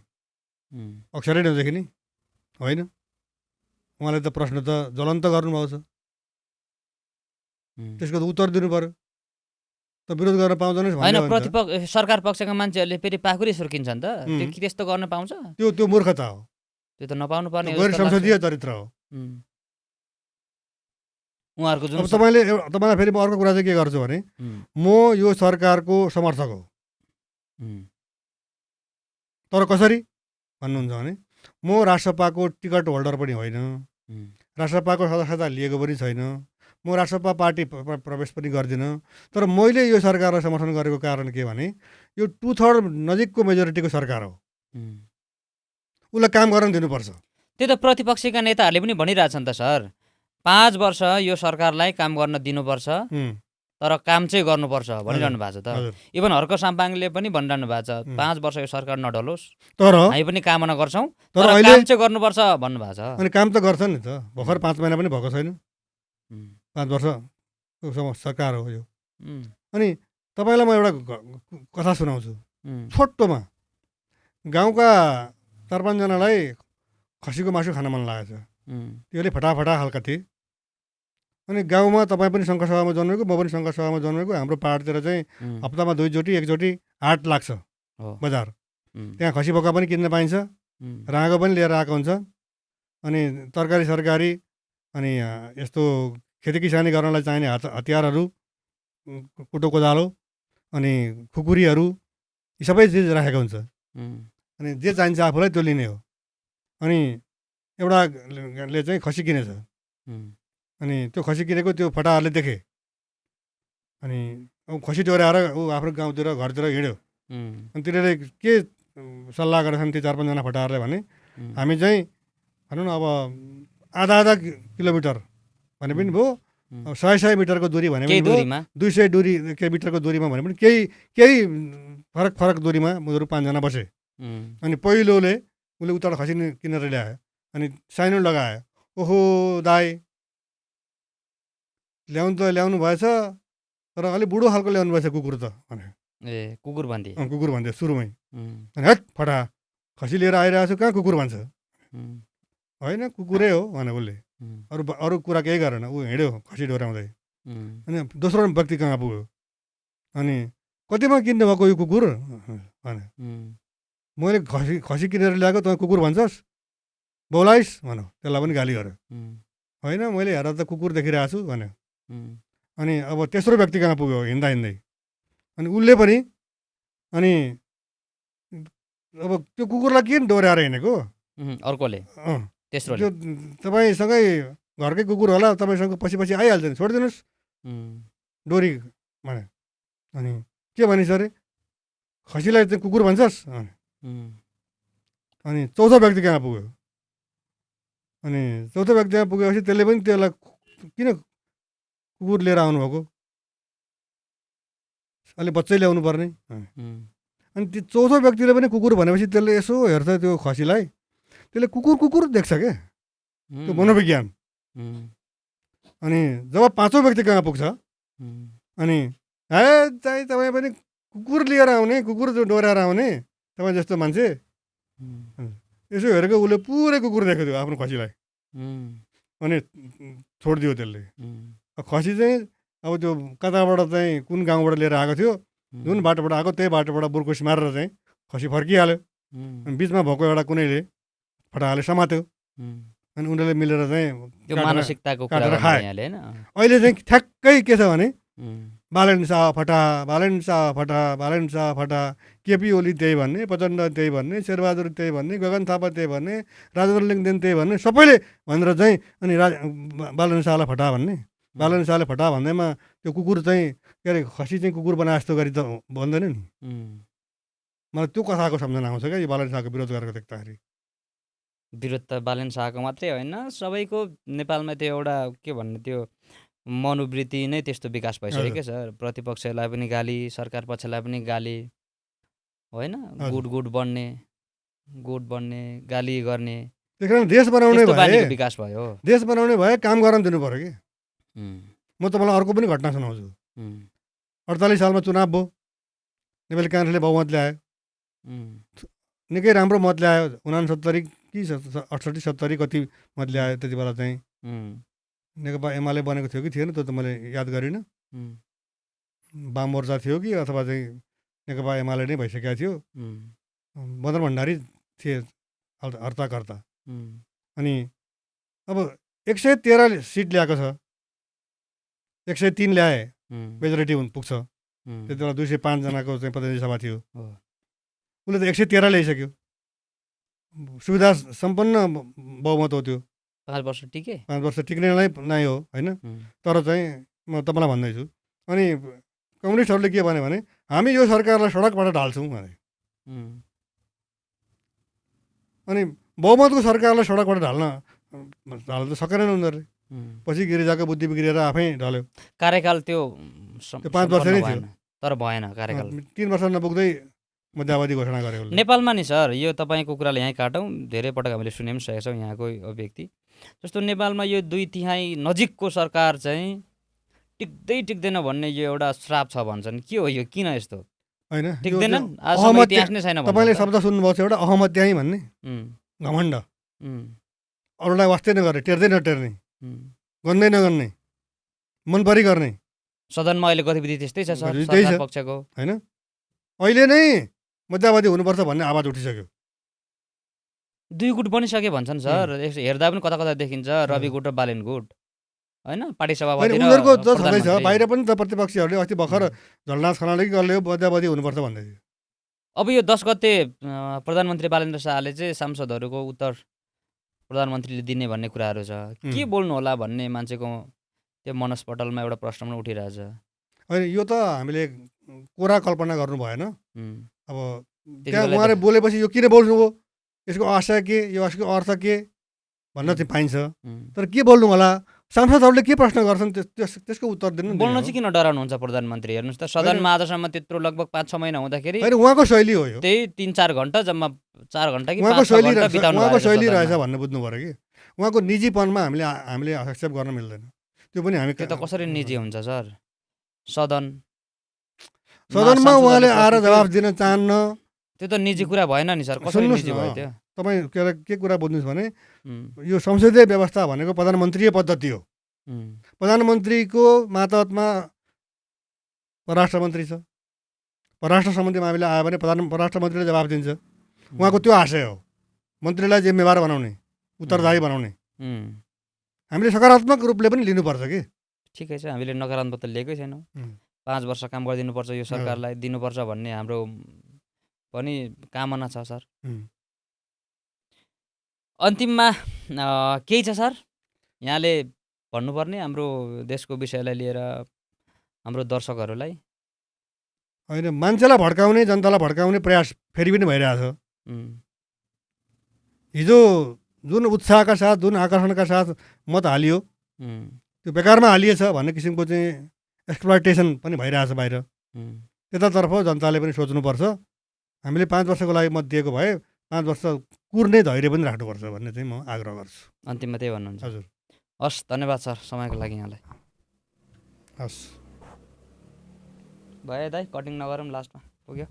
अक्षरै नदेखिने होइन? उहाँले त प्रश्न त ज्वलन्त गर्नुभएको छ, त्यसको त उत्तर दिनु पर्यो। त विरोध गर्न पाउँदैन होइन? सरकार पक्षका मान्छेहरूले फेरि पाखुरी सुर्किन्छन् त, त्यस्तो गर्न पाउँछ? त्यो मूर्खता हो, त्यो त नपाउनु पर्ने गैर संसदीय चरित्र हो उहाँहरूको जुन। तपाईँलाई फेरि म अर्को कुरा चाहिँ के गर्छु भने, म यो सरकारको समर्थक हो। तर कसरी भन्नुहुन्छ भने, म राष्ट्रपाको टिकट होल्डर पनि होइन, राष्ट्रपाको सदस्यता लिएको पनि छैन, म राष्ट्रपा पार्टी प्रवेश पनि गर्दिनँ। तर मैले यो सरकारलाई समर्थन गरेको कारण के भने, यो 2/3 नजिकको मेजोरिटीको सरकार हो, उसलाई काम गर्न दिनुपर्छ। त्यो त प्रतिपक्षका नेताहरूले पनि भनिरहेछन् त सर, 5 वर्ष यो सरकारलाई काम गर्न दिनुपर्छ, तर काम चाहिँ गर्नुपर्छ भनिरहनु भएको छ त। इभन हर्क साम्पाङले पनि भनिरहनु भएको छ 5 वर्ष यो सरकार नढलोस्, तर हामी पनि कामना गर्छौँ, तर काम चाहिँ गर्नुपर्छ भन्नुभएको छ। अनि काम त गर्छ नि त, भर्खर 5 महिना पनि भएको छैन, 5 वर्षको सरकार हो यो। अनि तपाईँलाई म एउटा कथा सुनाउँछु छोटोमा। गाउँका 4-5जनालाई खसीको मासु खान मन लागेको छ, त्यसले फटाफटा खालका थिए। अनि गाउँमा तपाईँ पनि सङ्घसभामा जन्मेको, म पनि सङ्घसभामा जन्मेको, हाम्रो पाहाडतिर चाहिँ हप्तामा 2-1 हाट लाग्छ बजार, त्यहाँ खसी बोका पनि किन्न पाइन्छ, राँगो पनि लिएर आएको हुन्छ। अनि तरकारी सरकारी अनि यस्तो खेती किसानी गर्नलाई चाहिने हतियारहरू, कुटो कोदालो अनि खुकुरीहरू, यी सबै चिज राखेको हुन्छ। अनि जे चाहिन्छ आफूलाई त्यो लिने हो। अनि एउटाले चाहिँ खसी किनेछ, अनि त्यो खसी किनेको त्यो फटाहरूले देखे, अनि खसी डोर्याएर ऊ आफ्नो गाउँतिर घरतिर हिँड्यो। अनि तिनीहरूले के सल्लाह गरेछन् ती 4-5जना फटाहरूले भने, हामी चाहिँ भनौँ न अब आधा किलोमिटर भने पनि भयो, 100 मिटरको दूरी भने पनि भयो, 200 किलोमिटरको दूरीमा भने पनि केही फरक दूरीमा उनीहरू 5जना बसे। अनि पहिलोले उसले उता खसी किनेर ल्यायो, अनि साइनो लगायो, ओहो दाई ल्याउनु भएछ, तर अलिक बुढो खालको ल्याउनु भएछ कुकुर त भने। कुकुर भन्थे सुरुमै। अनि हट फटा, खसी लिएर आइरहेको छु, कहाँ कुकुर भन्छ? होइन कुकुरै हो भने उसले, अरू कुरा केही गरेन, ऊ हिँड्यो खसी डोर्याउँदै। अनि दोस्रो व्यक्ति कहाँ पुग्यो, अनि कतिमा किन्नु भएको यो कुकुर भने, मैले खसी किनेर ल्याएको, तँ कुकुर भन्छस्, बोलाइस् भनौँ, त्यसलाई पनि गाली गर्यो। होइन मैले हेर त कुकुर देखिरहेको छु भन्यो। उम्, अनि अब तेस्रो व्यक्ति कहाँ पुग्यो हिँड्दा हिँड्दै, अनि उसले पनि अनि अब त्यो कुकुरलाई किन डोर्याएर हिँडेको? अर्कोले अँ तेस्रोले त्यो तपाईँसँगै घरकै कुकुर होला, तपाईँसँग पछि पछि आइहाल्छ नि, छोडिदिनुहोस् डोरी भने। अनि के भनिस् अरे, खसीलाई चाहिँ कुकुर भन्छस्? अनि चौथो व्यक्ति कहाँ पुग्यो? अनि चौथो व्यक्ति कहाँ पुगेपछि त्यसले पनि त्यसलाई किन कुकुर लिएर आउनुभएको, अहिले बच्चै ल्याउनु पर्ने। अनि त्यो चौथो व्यक्तिले पनि कुकुर भनेपछि त्यसले यसो हेर्छ त्यो खसीलाई, त्यसले कुकुर कुकुर देख्छ क्या, त्यो मनोविज्ञान। अनि जब पाँचौँ व्यक्ति कहाँ पुग्छ अनि हे चाहिँ तपाईँ पनि कुकुर लिएर आउने, कुकुर डोर्याएर आउने तपाईँ जस्तो मान्छे, यसो हेरेको उसले पुरै कुकुर देख्यो त्यो आफ्नो खसीलाई। अनि छोडिदियो त्यसले। खसी चाहिँ अब त्यो कताबाट चाहिँ कुन गाउँबाट लिएर आएको थियो, जुन बाटोबाट आएको त्यही बाटोबाट बुर्कुस मारेर चाहिँ खसी फर्किहाल्यो। अनि बिचमा भएको एउटा कुनैले फटाहाले समात्यो। अनि उनीहरूले मिलेर चाहिँ त्यो मानसिकताको कुरा काटेर गर्नु खाए। यहाँले हैन। अहिले चाहिँ ठ्याक्कै के छ भने बालेन्सा फटा, बालेन्सा फटा, बालेन्सा फटा, केपी ओली त्यही भन्ने, प्रचण्ड त्यही भन्ने, शेरबहादुर त्यही भन्ने, गगन थापा त्यही भन्ने, राजेन्द्र लिङ्गदेन त्यही भन्ने, सबैले भनेर चाहिँ अनि बालेन्सालाई फटा भन्ने। बालेन्साले फटा भन्दैमा त्यो कुकुर चाहिँ के अरे खसी चाहिँ कुकुर बनाए जस्तो गरी त भन्दैन नि। मलाई त्यो कथाको सम्झना आउँछ क्या यो बालेन्साको विरोध गरेको देख्दाखेरि। विरोध त बालेन शाहको मात्रै होइन, सबैको नेपालमा त्यो एउटा के भन्ने त्यो मनोवृत्ति नै त्यस्तो विकास भइसक्यो क्या सर। प्रतिपक्षलाई पनि गाली, सरकार पक्षलाई पनि गाली, होइन गुड बन्ने गाली गर्ने, त्यही कारण देश बनाउने त्यस्तो बानीको भए विकास भयो। देश बनाउने भए काम गर्न दिनु पऱ्यो कि। म तपाईँलाई अर्को पनि घटना सुनाउँछु। 48 सालमा चुनाव भयो, नेपाली काङ्ग्रेसले बहुमत ल्यायो, निकै राम्रो मत ल्यायो, 69 कि 68 70 कति मत ल्यायो त्यति बेला चाहिँ। नेकपा एमाले बनेको थियो कि थिएन त्यो त मैले याद गरिनँ। वाम मोर्चा थियो कि अथवा चाहिँ नेकपा एमाले नै भइसकेको थियो। मदन भण्डारी थिए हर्ताकर्ता। अनि अब 113 सिट ल्याएको छ, 103 ल्याए, मेजोरिटी पुग्छ। त्यति बेला 205 जनाको चाहिँ प्रतिनिधि सभा थियो। उसले त 113 ल्याइसक्यो, सुविधा सम्पन्न बहुमत हो त्यो। 5 वर्ष टिके, 5 वर्ष टिक्नेलाई नै हो होइन। तर चाहिँ म तपाईँलाई भन्दैछु, अनि कम्युनिस्टहरूले के भने हामी यो सरकारलाई सडकबाट ढाल्छौँ भने। अनि बहुमतको सरकारलाई सडकबाट ढाल्न त सकेन उनीहरूले। पछि गिरिजाको बुद्धि बिग्रिएर आफै ढल्यो। कार्यकाल त्यो 5 वर्ष नै थियो, तर भएन कार्यकाल। 3 वर्ष नपुग्दै मध्यावधि घोषणा गरे उसले। नेपालमा नि सर यो तपाईँको कुराले यहीँ काटौँ, धेरै पटक हामीले सुने पनि सकेका छौँ यहाँको अभिव्यक्ति। जस्तो नेपालमा यो 2/3 नजिकको सरकार चाहिँ टिक्दैन भन्ने यो एउटा श्राप छ भन्छन्। के हो यो, किन यस्तो होइन टिक्दैनन्? आजसम्म इतिहास नै छैन। तपाईँले शब्द सुन्नुभएको छ एउटा अहमत्याही भन्ने, घमण्ड, अरूलाई वास्तै नगर्ने, टेर्दै नटेर्ने, गन्दै नगन्ने, मनपरी गर्ने। सदनमा अहिले गतिविधि त्यस्तै छ सर, त्यही छ सरकार पक्षको होइन। अहिले नै मध्यावधि हुनुपर्छ भन्ने आवाज उठिसक्यो। 2 गुट बनिसके भन्छन् सर। हेर्दा पनि कता कता देखिन्छ रवि गुट र बालेन गुट, होइन पार्टी सभापति। उनीहरूको त छँदैछ, बाहिर पनि त प्रतिपक्षीहरूले अस्ति भर्खर झलनाथ खनालले कि कसले मध्यावधि हुनुपर्छ भन्दै थियो। अब यो 10 गते प्रधानमन्त्री बालेन्द्र शाहले चाहिँ सांसदहरूको उत्तर प्रधानमन्त्रीले दिने भन्ने कुराहरू छ। के बोल्नु होला भन्ने मान्छेको त्यो मनस्पटलमा एउटा प्रश्न पनि उठिरहेछ। होइन यो त हामीले कोरा कल्पना गर्नु भएन। अब त्यहाँ बेला उहाँले बोलेपछि यो किन बोल्नुभयो, यसको आशय के, यो यसको अर्थ के भन्न चाहिँ पाइन्छ। तर के बोल्नु होला, सांसदहरूले के प्रश्न गर्छन् त्यसको उत्तर दिनु। बोल्न चाहिँ किन डराउनुहुन्छ प्रधानमन्त्री? हेर्नुहोस् त, सदनमा आजसम्म त्यत्रो लगभग 5-6 महिना हुँदाखेरि उहाँको शैली हो यो, त्यही 3-4 घन्टा, जम्मा 4 घन्टा कि 5 उहाँको शैली घन्टा बिताउनु उहाँको भएको छ शैली रहेछ सदनमा। भन्ने बुझ्नु पऱ्यो कि। उहाँको निजीपनमा हामीले हस्तक्षेप गर्न मिल्दैन। त्यो पनि हामी त्यो त कसरी निजी हुन्छ सर? सदनमा उहाँले आएर जवाफ दिन चाहन्न, त्यो त निजी कुरा भएन नि सर। कसरी निजी भयो त्यो? तपाईँ के कुरा बुझ्नुहोस् भने यो संसदीय व्यवस्था भनेको प्रधानमन्त्रीय पद्धति हो। प्रधानमन्त्रीको मातहतमा परराष्ट्र मन्त्री छ, परराष्ट्र सम्बन्धी मामिला आयो भने परराष्ट्र मन्त्रीले जवाफ दिन्छ। उहाँको त्यो आशय हो, मन्त्रीलाई जिम्मेवार बनाउने, उत्तरदायी बनाउने हामीले सकारात्मक रूपले पनि लिनुपर्छ कि। ठिकै छ, हामीले नकारात्मक त लिएकै छैनौँ। 5 वर्ष काम गरिदिनुपर्छ यो सरकारलाई, दिनुपर्छ भन्ने हाम्रो पनि कामना छ सर। अन्तिममा केही छ सर यहाँले भन्नुपर्ने हाम्रो देशको विषयलाई लिएर हाम्रो दर्शकहरूलाई? होइन, मान्छेलाई भड्काउने, जनतालाई भड्काउने प्रयास फेरि पनि भइरहेछ। हिजो जुन उत्साहका साथ, जुन आकर्षणका साथ मत हालियो, त्यो बेकारमा हालिएछ भन्ने किसिमको चाहिँ एक्सप्लोइटेसन पनि भइरहेछ बाहिर। त्यतातर्फ जनताले पनि सोच्नुपर्छ। हामीले 5 वर्षको लागि मत दिएको भए 5 वर्ष कुर्ने धैर्य पनि राख्नुपर्छ भन्ने चाहिँ म आग्रह गर्छु। अन्तिममा त्यही भन्नुहुन्छ? हजुर। हस्, धन्यवाद सर समयको लागि यहाँलाई। हस्। भयो दाइ, कटिङ नगरौँ, लास्टमा पुग्यो।